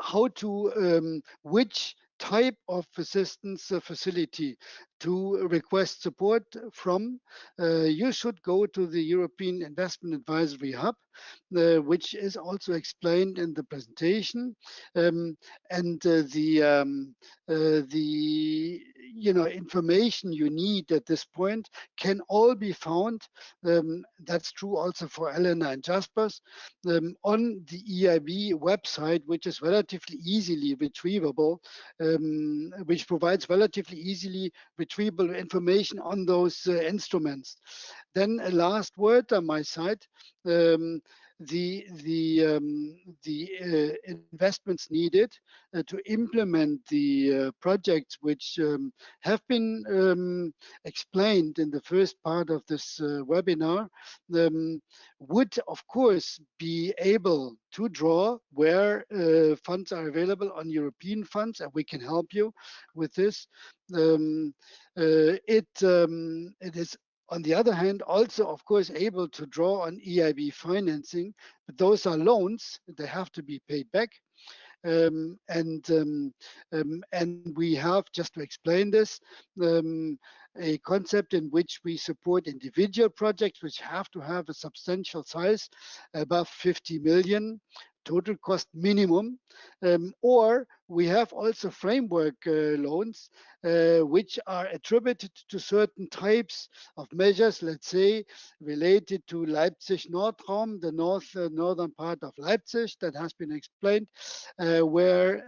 Speaker 13: how to which type of assistance facility to request support from, you should go to the European Investment Advisory Hub, which is also explained in the presentation, and the information you need at this point can all be found. That's true also for ELENA and Jaspers on the EIB website, which is relatively easily retrievable, which provides relatively easily retrievable information on those instruments. Then a last word on my side. the investments needed to implement the projects which have been explained in the first part of this webinar would of course be able to draw where funds are available on European funds, and we can help you with this. It is on the other hand also of course able to draw on EIB financing, but those are loans, they have to be paid back. And we have, just to explain this, a concept in which we support individual projects which have to have a substantial size above 50 million total cost minimum, or we have also framework loans which are attributed to certain types of measures, let's say related to Leipzig Nordraum, the northern part of Leipzig that has been explained, where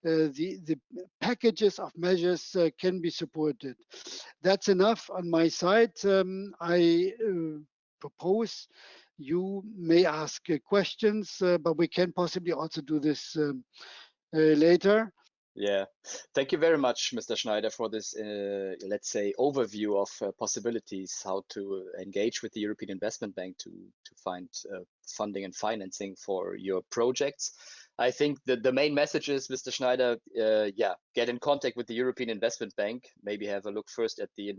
Speaker 13: the packages of measures can be supported. That's enough on my side. I propose you may ask questions, but we can possibly also do this later.
Speaker 2: Yeah, thank you very much, Mr. Schneider, for this, let's say, overview of possibilities, how to engage with the European Investment Bank to find funding and financing for your projects. I think that the main message is, Mr. Schneider, yeah, get in contact with the European Investment Bank. Maybe have a look first at the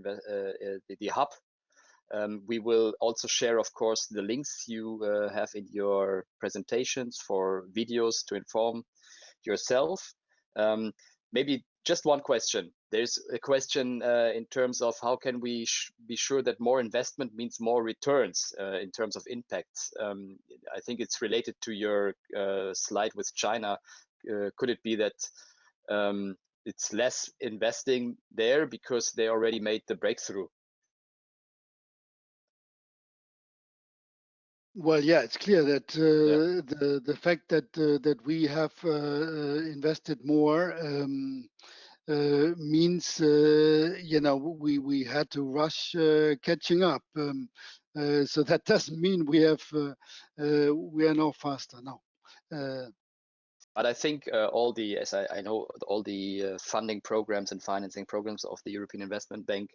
Speaker 2: hub. We will also share, of course, the links you have in your presentations for videos to inform yourself. Maybe just one question. There's a question in terms of how can we be sure that more investment means more returns in terms of impact. I think it's related to your slide with China. Could it be that it's less investing there because they already made the breakthrough?
Speaker 13: Well, yeah, it's clear that the fact that that we have invested more means you know, we had to rush catching up. So that doesn't mean we are now faster now.
Speaker 2: But I think all the, as I know, all the funding programs and financing programs of the European Investment Bank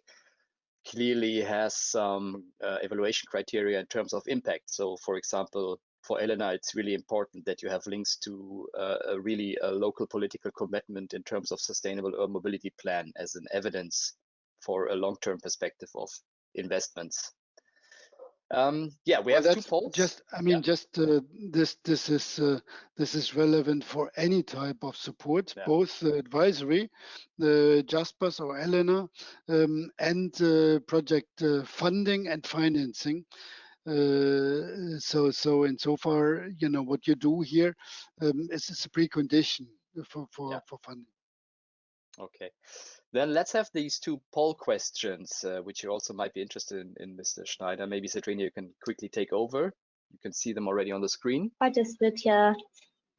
Speaker 2: clearly has some evaluation criteria in terms of impact. So, for example, for Elena, it's really important that you have links to a local political commitment in terms of sustainable urban mobility plan as an evidence for a long-term perspective of investments. Yeah, we have two polls.
Speaker 13: Just, I mean, this is relevant for any type of support, both advisory, Jaspers or Elena, and project funding and financing. So insofar, you know, what you do here is a precondition for funding.
Speaker 2: Okay, then let's have these two poll questions, which you also might be interested in, Mr. Schneider. Maybe Sabrina, you can quickly take over. You can see them already on the screen.
Speaker 3: I just split here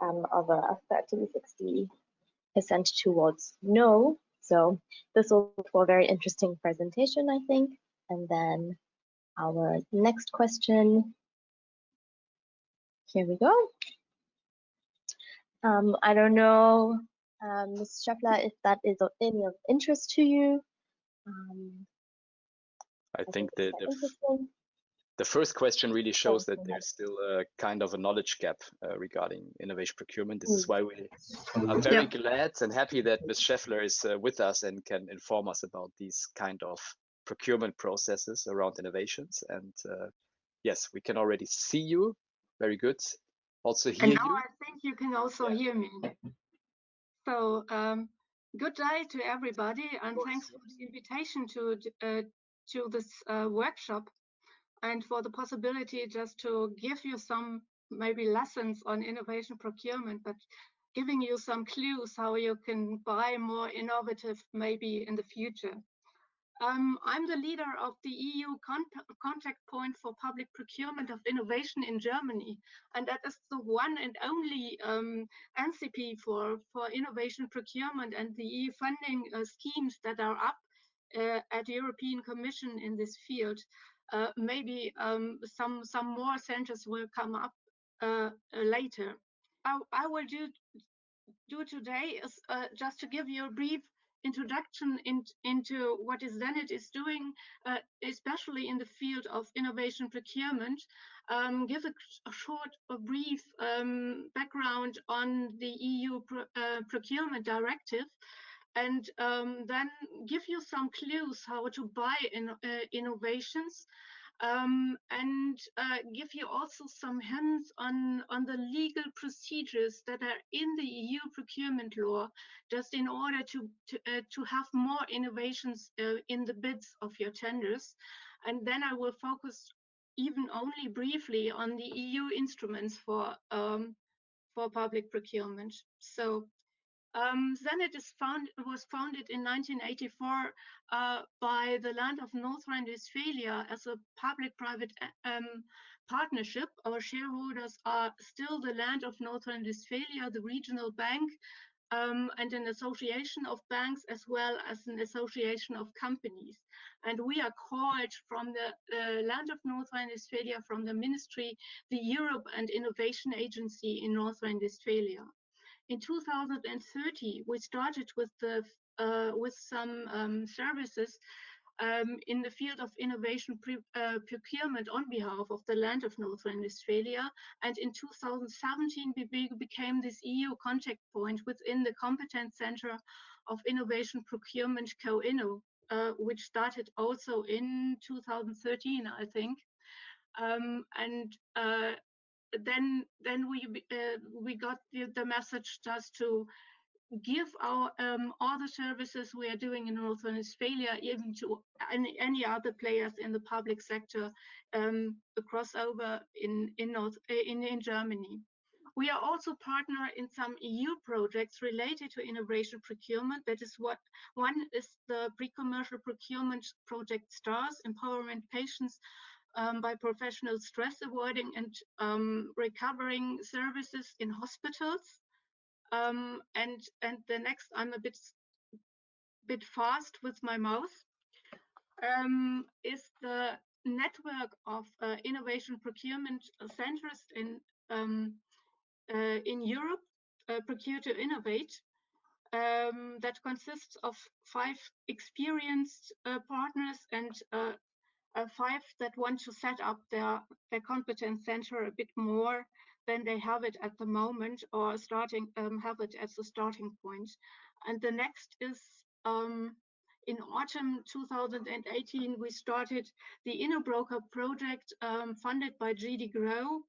Speaker 3: of a 30-60% towards no. So this will be a very interesting presentation, I think. And then our next question. Here we go. I don't know, Ms. Scheffler, if that is of any of interest to you.
Speaker 2: I think the first question really shows that there's still a kind of a knowledge gap regarding innovation procurement. This is why we are very glad and happy that Ms. Scheffler is with us and can inform us about these kind of procurement processes around innovations. And yes, we can already see you. Very good. Also hear you.
Speaker 14: And now I think you can also hear me. So good day to everybody, and thanks for the invitation to this workshop and for the possibility just to give you some maybe lessons on innovation procurement, but giving you some clues how you can buy more innovative maybe in the future. I'm the leader of the EU contact point for public procurement of innovation in Germany, and that is the one and only NCP for innovation procurement and the EU funding schemes that are up at the European Commission in this field. maybe some more centers will come up later. I will do today is just to give you a brief introduction into what Zenit is doing, especially in the field of innovation procurement, give a short, brief background on the EU procurement directive, and then give you some clues how to buy innovations, and give you also some hints on the legal procedures that are in the EU procurement law, just in order to have more innovations in the bids of your tenders. And then I will focus even only briefly on the EU instruments for public procurement. So Zenit was founded in 1984 by the Land of North Rhine-Westphalia as a public-private partnership. Our shareholders are still the Land of North Rhine-Westphalia, the regional bank, and an association of banks, as well as an association of companies. And we are called from the Land of North Rhine-Westphalia, from the ministry, the Europe and Innovation Agency in North Rhine-Westphalia. In 2030, we started with some services in the field of innovation procurement on behalf of the Land of North Rhine-Westphalia. And in 2017, we became this EU contact point within the Competence Center of Innovation Procurement, Co-Inno, which started also in 2013, I think. Then we got the message just to give our all the services we are doing in North Rhine-Westphalia, even to any other players in the public sector, a crossover in Germany. We are also partner in some EU projects related to innovation procurement. That is what one is the pre-commercial procurement project STARS, empowering patients by professional stress avoiding and recovering services in hospitals. And the next, I'm a bit fast with my mouth, is the network of innovation procurement centers in Europe, Procure to Innovate, that consists of 5 experienced partners and 5 that want to set up their competence center a bit more than they have it at the moment, or have it as a starting point. And the next is in autumn 2018, we started the InnoBroker project funded by GD Grow,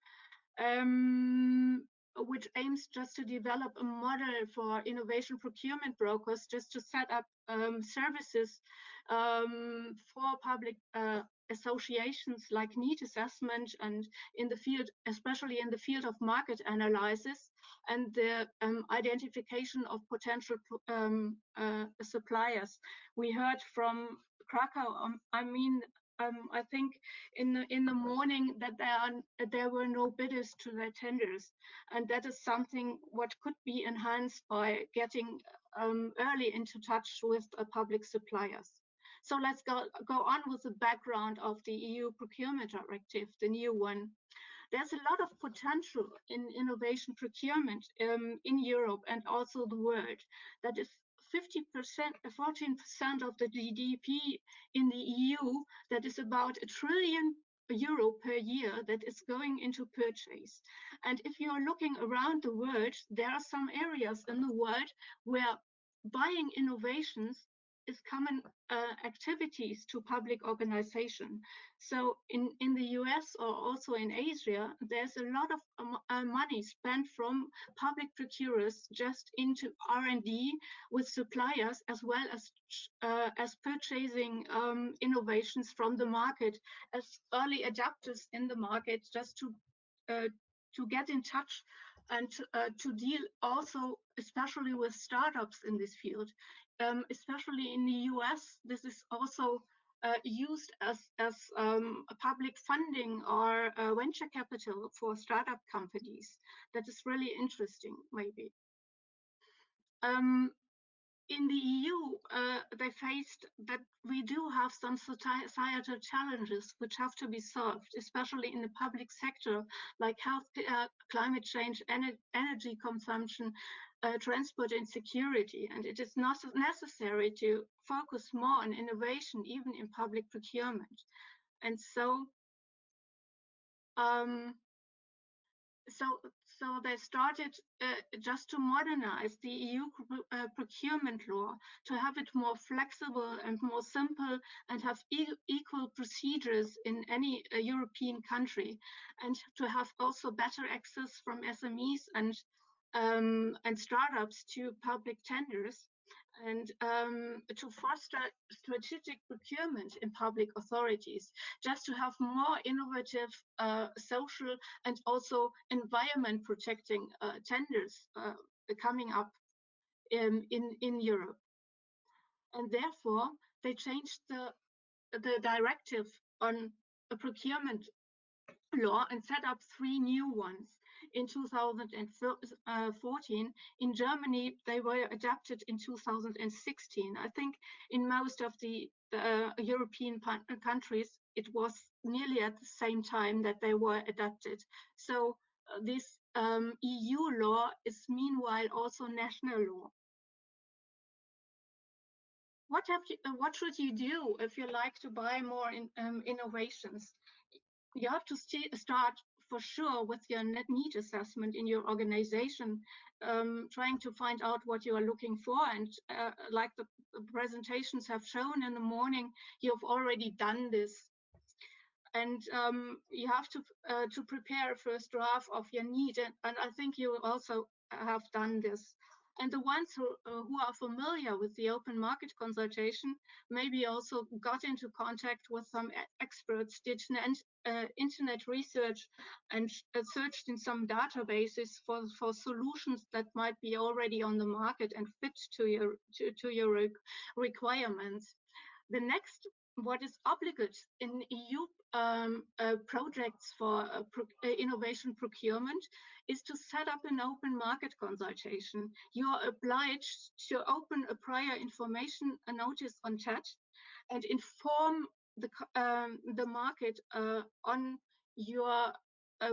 Speaker 14: which aims just to develop a model for innovation procurement brokers, just to set up services for public associations like need assessment, and in the field, especially in the field of market analysis and the identification of potential suppliers. We heard from Krakow, I think in the morning that there were no bidders to their tenders, and that is something what could be enhanced by getting early into touch with public suppliers. So let's go on with the background of the EU procurement directive, the new one. There's a lot of potential in innovation procurement in Europe and also the world. That is 14% of the GDP in the EU, that is about €1 trillion per year, that is going into purchase. And if you're looking around the world, there are some areas in the world where buying innovations is common activities to public organization. So in the US or also in Asia, there's a lot of money spent from public procurers just into R&D with suppliers, as well as purchasing innovations from the market as early adapters in the market, just to get in touch and to deal also especially with startups in this field. Especially in the US, this is also used as a public funding or venture capital for startup companies. That is really interesting, maybe. in the EU, they faced that we do have some societal challenges which have to be solved, especially in the public sector, like health, climate change, energy consumption, transport and security. And it is not necessary to focus more on innovation, even in public procurement. And so, so they started just to modernize the EU procurement law, to have it more flexible and more simple, and have equal procedures in any European country, and to have also better access from SMEs and startups to public tenders, and to foster strategic procurement in public authorities, just to have more innovative social and also environment protecting tenders coming up in Europe. And therefore, they changed the directive on a procurement law and set up 3 new ones in 2014. In Germany, they were adapted in 2016. I think in most of the European countries, it was nearly at the same time that they were adapted. So this EU law is meanwhile also national law. What should you do if you like to buy more innovations? You have to start for sure with your net need assessment in your organization, trying to find out what you are looking for. And like the presentations have shown in the morning, you've already done this. And you have to prepare a first draft of your need. And I think you also have done this. And the ones who are familiar with the open market consultation maybe also got into contact with some experts, did internet research, and searched in some databases for solutions that might be already on the market and fit to your requirements. The next, what is obligate in EU projects for innovation procurement, is to set up an open market consultation. You are obliged to open a prior information notice on chat and inform the market on your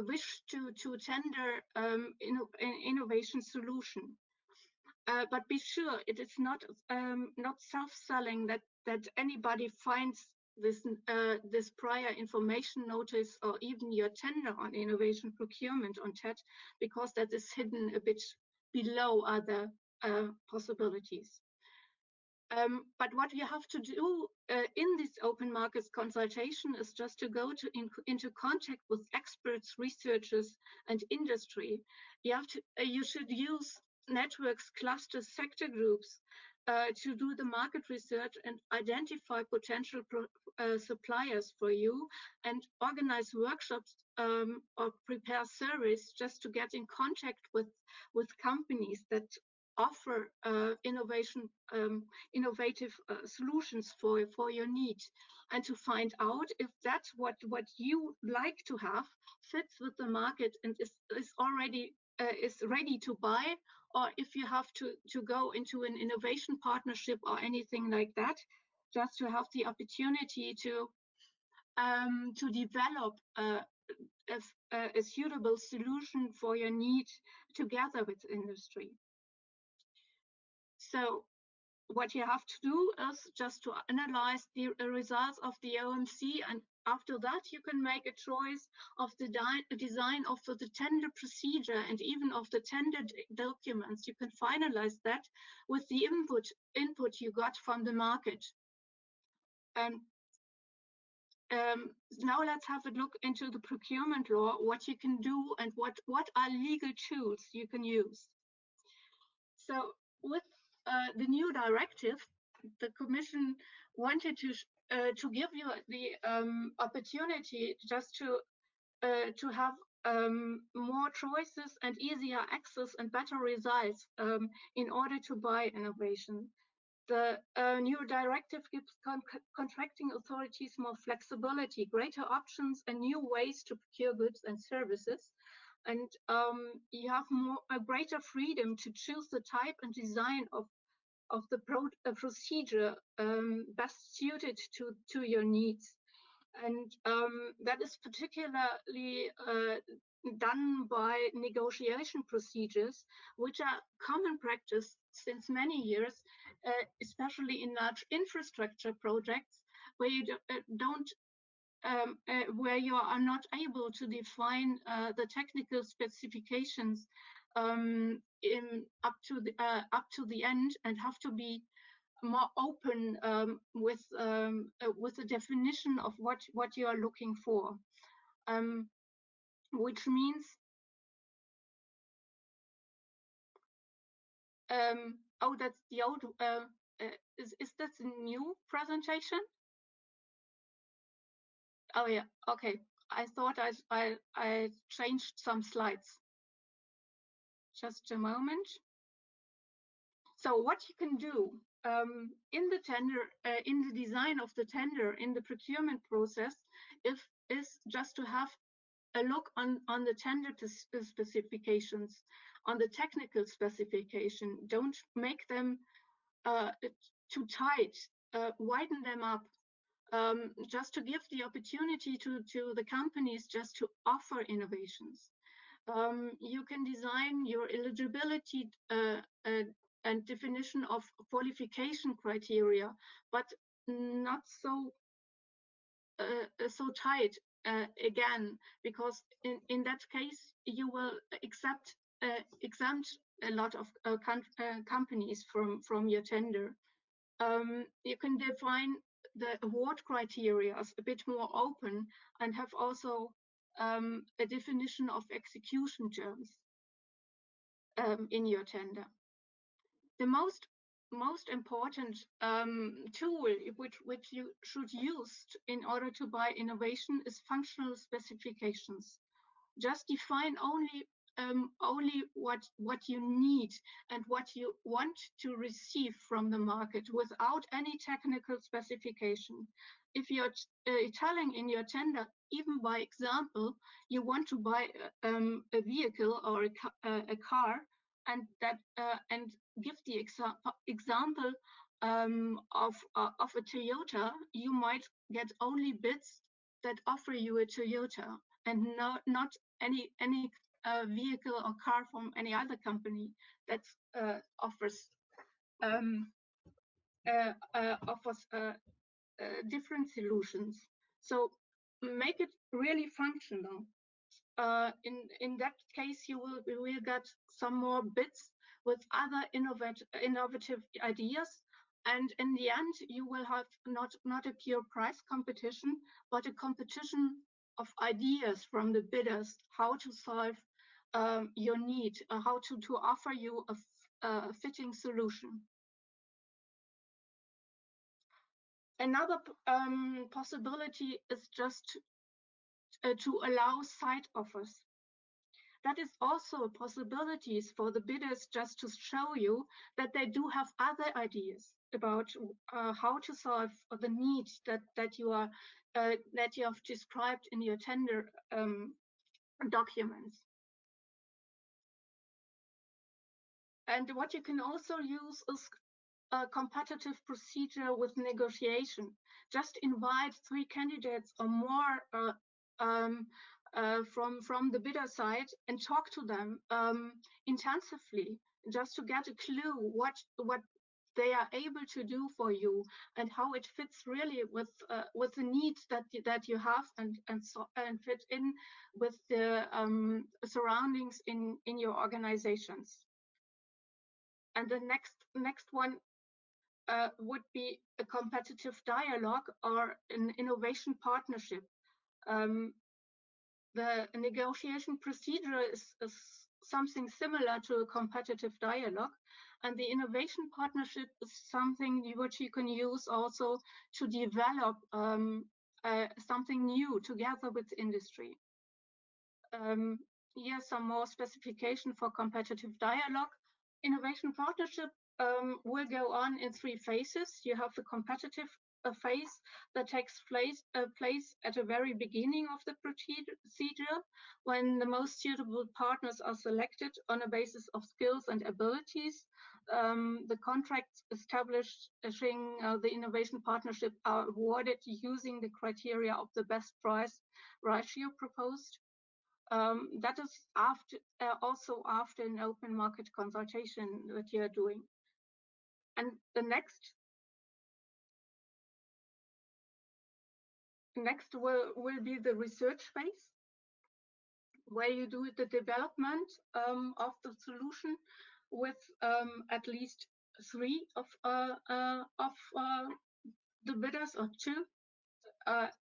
Speaker 14: wish to tender an innovation solution. But be sure it is not self-selling that anybody finds this prior information notice or even your tender on innovation procurement on chat, because that is hidden a bit below other possibilities. But what you have to do in this open markets consultation is just to go into contact with experts, researchers, and industry. You should use networks, clusters, sector groups to do the market research and identify potential suppliers for you, and organize workshops or prepare surveys just to get in contact with companies that offer innovative solutions for your need, and to find out if that's what you like to have fits with the market and is already is ready to buy, or if you have to go into an innovation partnership or anything like that, just to have the opportunity to develop a suitable solution for your need together with industry. So what you have to do is just to analyze the results of the OMC, and after that you can make a choice of the design of the tender procedure and even of the tender documents. You can finalize that with the input you got from the market. Now let's have a look into the procurement law, what you can do and what are legal tools you can use. So with the new directive, the Commission wanted to give you the opportunity just to have more choices and easier access and better results in order to buy innovation. The new directive gives contracting authorities more flexibility, greater options, and new ways to procure goods and services. And you have a greater freedom to choose the type and design of procedure best suited to your needs. And that is particularly done by negotiation procedures, which are common practice since many years, especially in large infrastructure projects, where you where you are not able to define the technical specifications up to the end, and have to be more open with the definition of what you are looking for, which means oh, that's the old. Is that a new presentation? Oh yeah, okay. I thought I changed some slides. Just a moment. So what you can do in the tender, in the design of the tender, in the procurement process, is just to have a look on the tender specifications, on the technical specification. Don't make them too tight. Widen them up. Just to give the opportunity to the companies just to offer innovations. You can design your eligibility and definition of qualification criteria, but not so so tight again, because in that case you will exempt a lot of companies from your tender. You can define the award criteria a bit more open, and have also a definition of execution terms in your tender. The most important tool which you should use in order to buy innovation is functional specifications. Just define only what you need and what you want to receive from the market without any technical specification. If you're telling in your tender, even by example, you want to buy a vehicle or a car, and that and give the example of a Toyota, you might get only bids that offer you a Toyota, and not any vehicle or car from any other company that offers different solutions. So make it really functional. In that case, you will get some more bids with other innovative ideas, and in the end, you will have not a pure price competition, but a competition of ideas from the bidders, how to solve your need, how to offer you a fitting solution. Another possibility is just to allow side offers. That is also a possibility for the bidders, just to show you that they do have other ideas about how to solve the needs that you have described in your tender documents. And what you can also use is a competitive procedure with negotiation. Just invite 3 candidates or more from the bidder side and talk to them intensively, just to get a clue what they are able to do for you and how it fits really with the needs that you have, and fit in with the surroundings in your organizations. And the next one would be a competitive dialogue or an innovation partnership. The negotiation procedure is something similar to a competitive dialogue, and the innovation partnership is something which you can use also to develop something new together with industry. Here's some more specification for competitive dialogue. Innovation partnership will go on in 3 phases. You have the competitive phase that takes place at the very beginning of the procedure, when the most suitable partners are selected on a basis of skills and abilities. the contracts establishing the innovation partnership are awarded using the criteria of the best price ratio proposed. That is also after an open market consultation that you are doing. And the next will be the research phase, where you do the development of the solution with at least 3 of the bidders, or 2.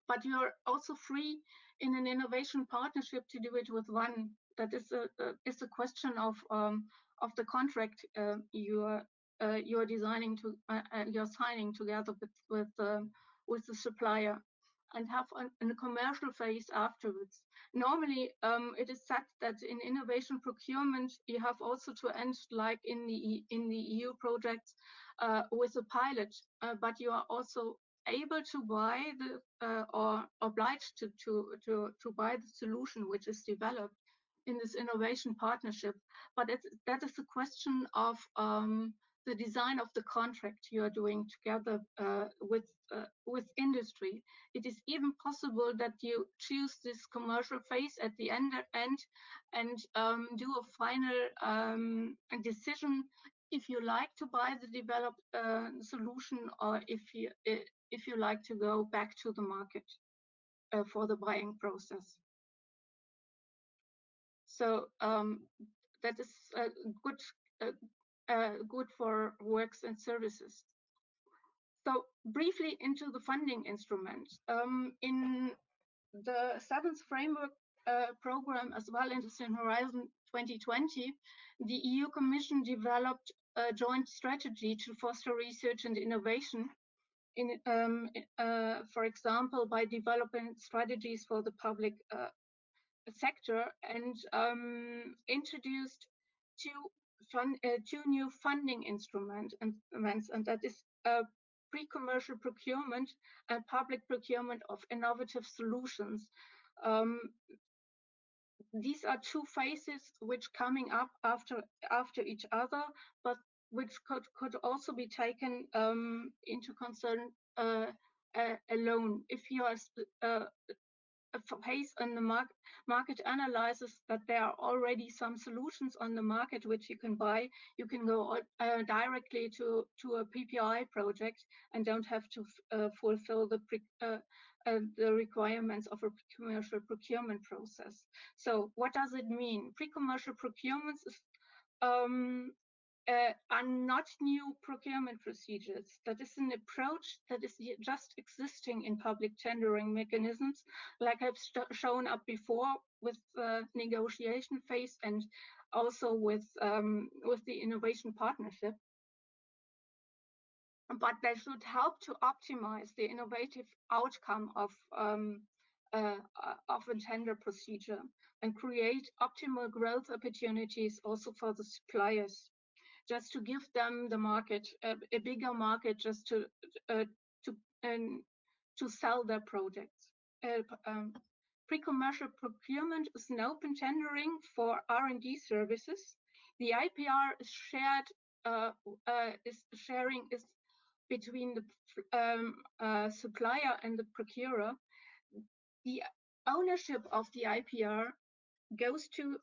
Speaker 14: But you are also free in an innovation partnership to do it with 1. That is a question of the contract you are designing to you're signing together with the supplier, and have a commercial phase afterwards. Normally, it is said that in innovation procurement, you have also to end, like in the EU projects, with a pilot, but you are also able to buy or obliged to buy the solution which is developed in this innovation partnership. But that is a question of the design of the contract you are doing together with industry. It is even possible that you choose this commercial phase at the end and do a final decision if you like to buy the developed solution, or if you like to go back to the market for the buying process. So that is good for works and services. So briefly into the funding instruments. In the 7th framework program, as well as in Horizon 2020, the EU Commission developed a joint strategy to foster research and innovation, for example, by developing strategies for the public sector, and introduced 2 new funding instruments, and that is pre-commercial procurement and public procurement of innovative solutions. These are 2 phases which coming up after each other, but which could also be taken into concern alone. If you are based on the market analysis that there are already some solutions on the market which you can buy, you can go directly to a PPI project and don't have to fulfill the requirements of a commercial procurement process. So what does it mean? Pre-commercial procurements are not new procurement procedures. That is an approach that is just existing in public tendering mechanisms, like I've shown up before with the negotiation phase and also with the innovation partnership. But they should help to optimize the innovative outcome of a tender procedure and create optimal growth opportunities also for the suppliers, just to give them the market, a bigger market, just to sell their projects. Pre-commercial procurement is an open tendering for R&D services. The IPR is sharing is between the supplier and the procurer. The ownership of the IPR goes to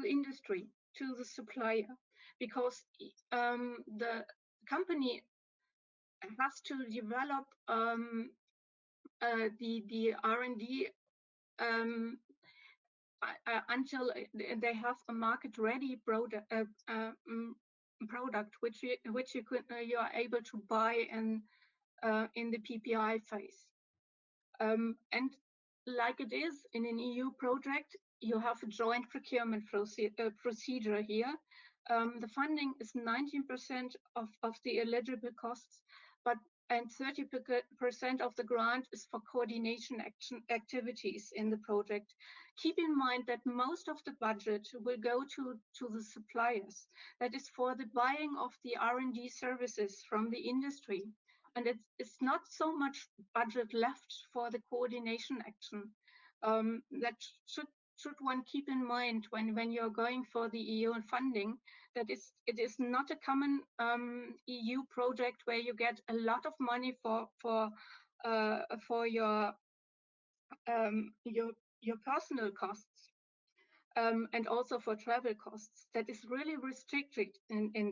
Speaker 14: industry, to the supplier, because the company has to develop the R&D until they have a market-ready product, which you are able to buy in the PPI phase. And like it is in an EU project, you have a joint procurement procedure here. The funding is 19% of the eligible costs, and 30% of the grant is for coordination activities in the project. Keep in mind that most of the budget will go to the suppliers. That is for the buying of the R&D services from the industry. And it's not so much budget left for the coordination action. That should one keep in mind when you're going for the EU funding, that it is not a common EU project where you get a lot of money for your personal costs and also for travel costs. That is really restricted in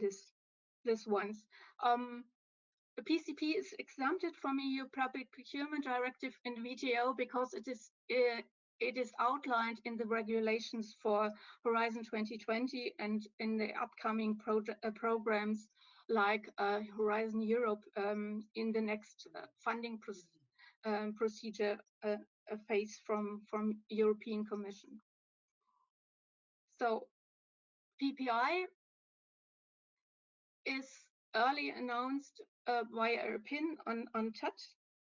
Speaker 14: this ones. The PCP is exempted from EU Public Procurement Directive and WTO because it is outlined in the regulations for Horizon 2020 and in the upcoming programs like Horizon Europe in the next funding procedure phase from European Commission. So PPI is early announced via a pin on chat,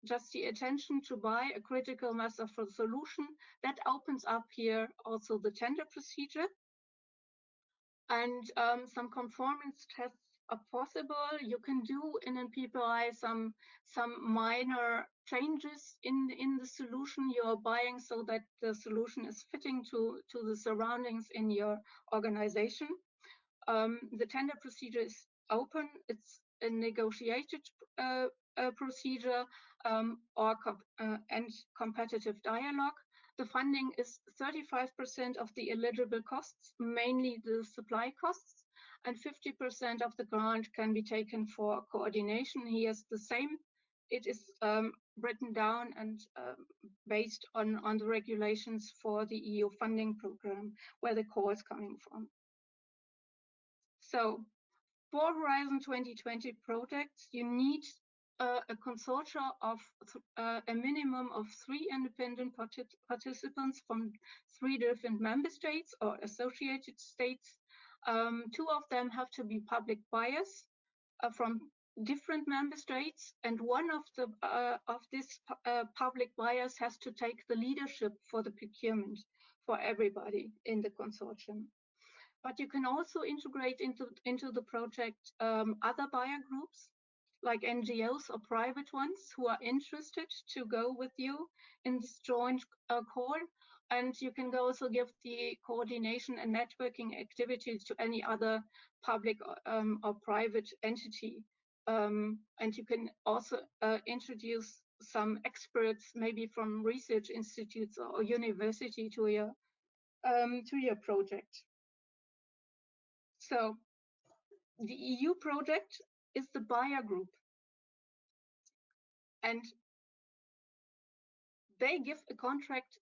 Speaker 14: just the attention to buy a critical mass of a solution. That opens up here also the tender procedure, and some conformance tests are possible. You can do in a PPI some minor changes in the solution you are buying so that the solution is fitting to the surroundings in your organization. The tender procedure is open. It's a negotiated procedure and competitive dialogue. The funding is 35% of the eligible costs, mainly the supply costs, and 50% of the grant can be taken for coordination. Here's the same. It is written down and based on the regulations for the EU funding program, where the call is coming from. So for Horizon 2020 projects, you need a consortia of a minimum of 3 independent participants from 3 different member states or associated states. 2 of them have to be public buyers from different member states, and one of these public buyers has to take the leadership for the procurement for everybody in the consortium. But you can also integrate into the project other buyer groups, like NGOs or private ones who are interested to go with you in this joint call. And you can also give the coordination and networking activities to any other public or private entity. And you can also introduce some experts, maybe from research institutes or university to your project. So the EU project is the buyer group, and they give a contract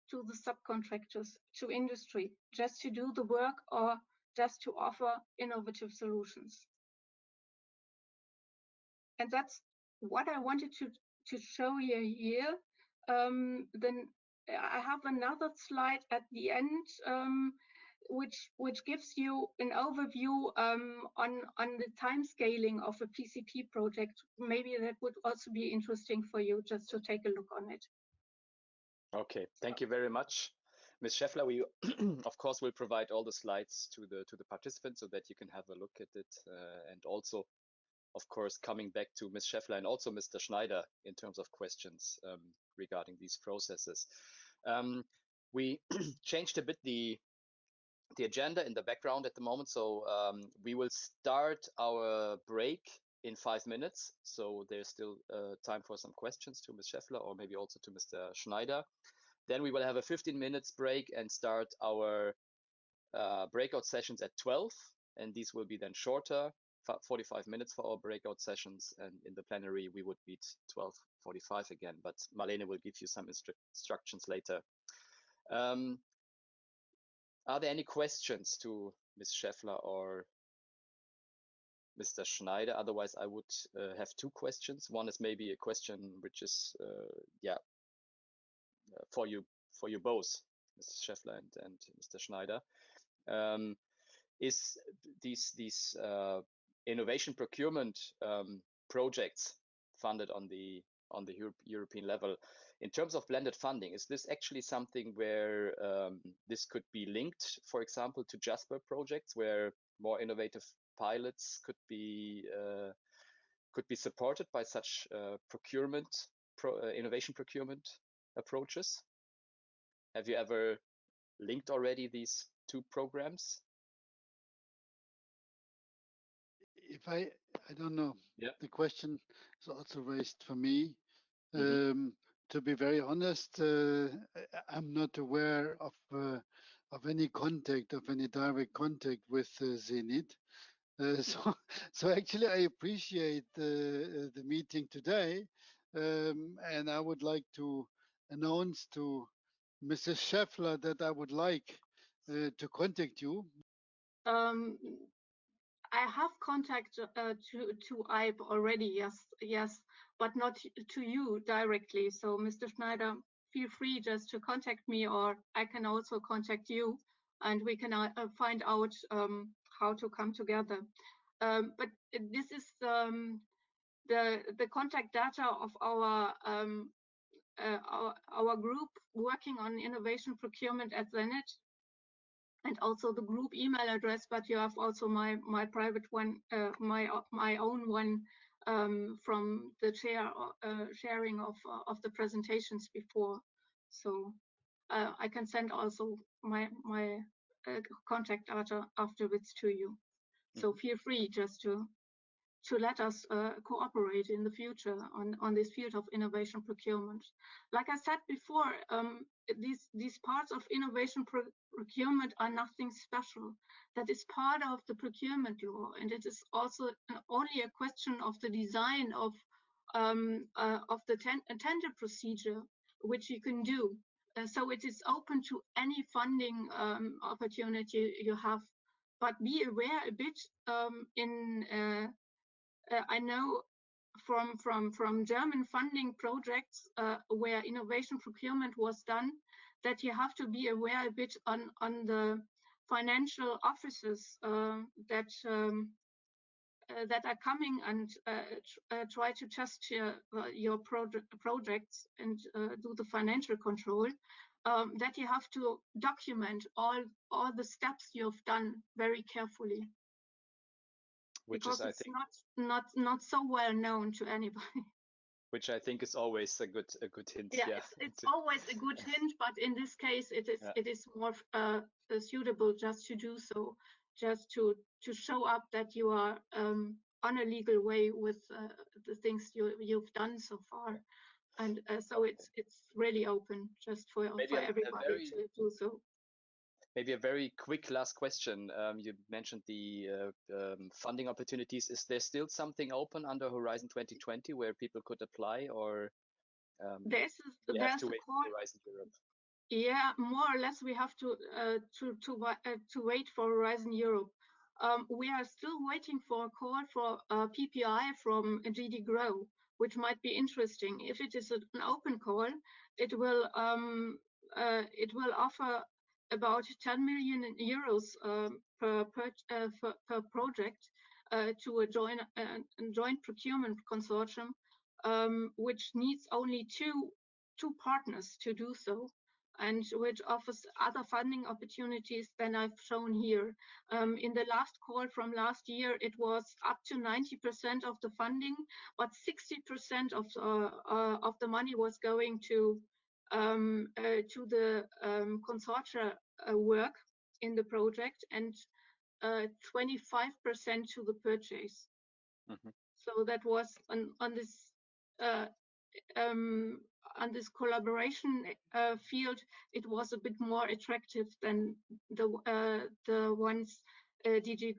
Speaker 14: to the subcontractors, to industry, just to do the work or just to offer innovative solutions. And that's what I wanted to show you here. Then I have another slide at the end, which gives you an overview on the time scaling of a PCP project. Maybe that would also be interesting for you just to take a look on it.
Speaker 2: Okay, thank you very much, Ms. Scheffler. We of course will provide all the slides to the participants so that you can have a look at it, and also, of course, coming back to Ms. Scheffler and also Mr. Schneider in terms of questions regarding these processes. We changed a bit the agenda in the background at the moment, so we will start our break in 5 minutes. So there's still time for some questions to Ms. Scheffler or maybe also to Mr. Schneider. Then we will have a 15 minutes break and start our breakout sessions at 12. And these will be then shorter, 45 minutes for our breakout sessions. And in the plenary, we would meet 12:45 again. But Marlene will give you some instructions later. Are there any questions to Ms. Scheffler or Mr. Schneider? Otherwise, I would have 2 questions. One is maybe a question which is, for you both, Ms. Scheffler and Mr. Schneider. Is these innovation procurement projects funded on the European level, in terms of blended funding, is this actually something where this could be linked, for example, to JASPER projects, where more innovative pilots could be supported by such innovation procurement approaches? Have you ever linked already these two programs?
Speaker 13: If I don't know.
Speaker 2: Yeah.
Speaker 13: The question is also raised for me. To be very honest, I'm not aware of any contact, of any direct contact with Zenit. So actually, I appreciate the meeting today, and I would like to announce to Mrs. Scheffler that I would like to contact you.
Speaker 14: I have contact to IBE already, yes, but not to you directly. So, Mr. Schneider, feel free just to contact me, or I can also contact you, and we can find out how to come together. But this is the contact data of our group working on innovation procurement at Zenit, and also the group email address, but you have also my private one, my own one from the sharing of the presentations before. So I can send also my contact data afterwards to you. So feel free just to let us cooperate in the future on this field of innovation procurement. Like I said before, these parts of innovation procurement are nothing special. That is part of the procurement law, and it is also only a question of the design of the tender procedure, which you can do. So it is open to any funding opportunity you have, but be aware a bit I know from German funding projects where innovation procurement was done, that you have to be aware a bit on the financial officers that are coming and try to test your projects and do the financial control. That you have to document all the steps you've done very carefully. Because it's not so well known to anybody.
Speaker 2: Which I think is always a good hint.
Speaker 14: Yeah, it's always a good hint, but in this case, it is more suitable just to do so, just to show up that you are on a legal way with the things you've done so far, and so it's really open just for everybody to do so.
Speaker 2: Maybe a very quick last question. You mentioned the funding opportunities. Is there still something open under Horizon 2020 where people could apply, or
Speaker 14: there's
Speaker 2: have to wait for Horizon Europe?
Speaker 14: Yeah, more or less we have to wait for Horizon Europe. We are still waiting for a call for PPI from GD Grow, which might be interesting. If it is an open call, it will offer about 10 million euros per project to a joint procurement consortium, which needs only two partners to do so, and which offers other funding opportunities than I've shown here. In the last call from last year, it was up to 90% of the funding, but 60% of the money was going to the consortia work in the project, and 25% to the purchase. So that was on this collaboration field, it was a bit more attractive than the ones DG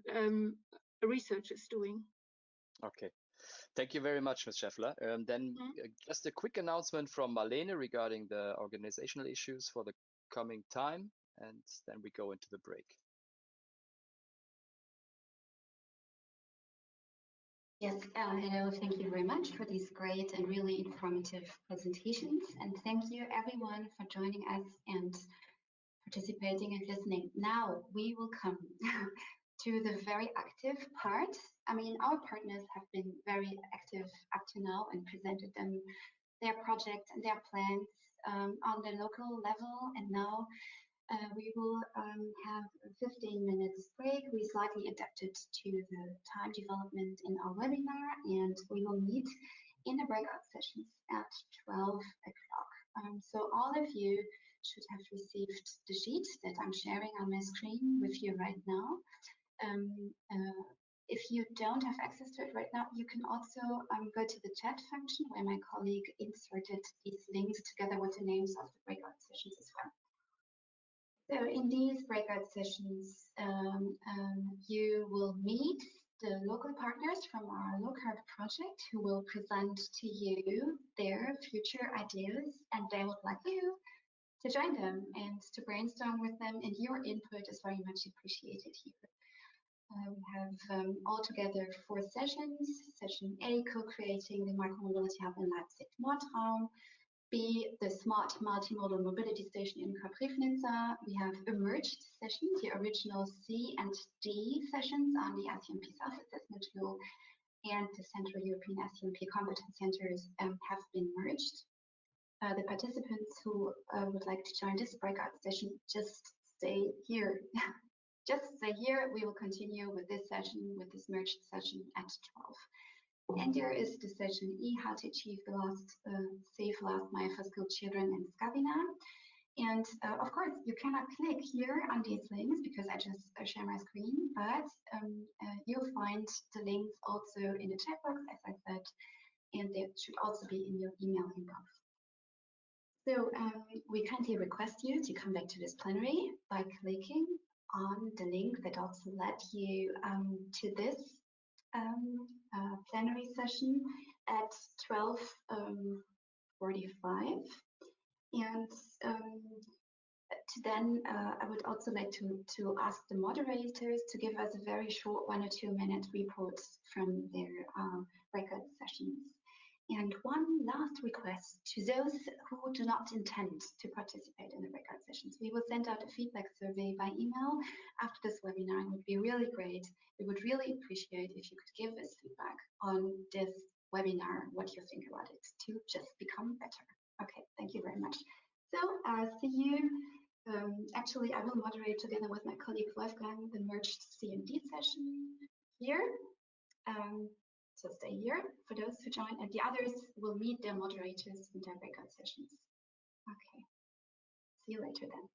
Speaker 14: Research is doing.
Speaker 2: Okay. Thank you very much, Ms. Scheffler. Then just a quick announcement from Marlene regarding the organizational issues for the coming time, and then we go into the break.
Speaker 12: Yes, hello, thank you very much for these great and really informative presentations. And thank you everyone for joining us and participating and listening. Now we will come to the very active part. I mean, our partners have been very active up to now and presented them their projects and their plans on the local level. And now we will have a 15 minutes break. We slightly adapted to the time development in our webinar, and we will meet in the breakout sessions at 12 o'clock. So all of you should have received the sheet that I'm sharing on my screen with you right now. If you don't have access to it right now, you can also go to the chat function where my colleague inserted these links together with the names of the breakout sessions as well. So in these breakout sessions, you will meet the local partners from our Low-Carb project who will present to you their future ideas, and they would like you to join them and to brainstorm with them, and your input is very much appreciated here. We have altogether 4 sessions. Session A, co-creating the micromobility hub in Leipzig-Nordraum. B, the smart multimodal mobility station in Koprivnica. We have emerged sessions, the original C and D sessions on the SCMP self-assessment tool, and the Central European SCMP competence centers have been merged. The participants who would like to join this breakout session, just stay here. Just stay here. We will continue with this session, with this merged session at 12. And there is the session E, how to achieve the safe last mile for school children in Skavina. And of course, you cannot click here on these links because I just share my screen, but you'll find the links also in the chat box, as I said, and they should also be in your email inbox. So we kindly request you to come back to this plenary by clicking on the link that also led you to this plenary session at 12:45. And then I would also like to ask the moderators to give us a very short 1 or 2 minute reports from their breakout sessions. And one last request to those who do not intend to participate in the breakout sessions. We will send out a feedback survey by email after this webinar. It would be really great. We would really appreciate if you could give us feedback on this webinar, what you think about it, to just become better. Okay, thank you very much. So see you. Actually, I will moderate together with my colleague Wolfgang the merged C and D session here. So stay here for those who join, and the others will meet their moderators in their breakout sessions. Okay, see you later then.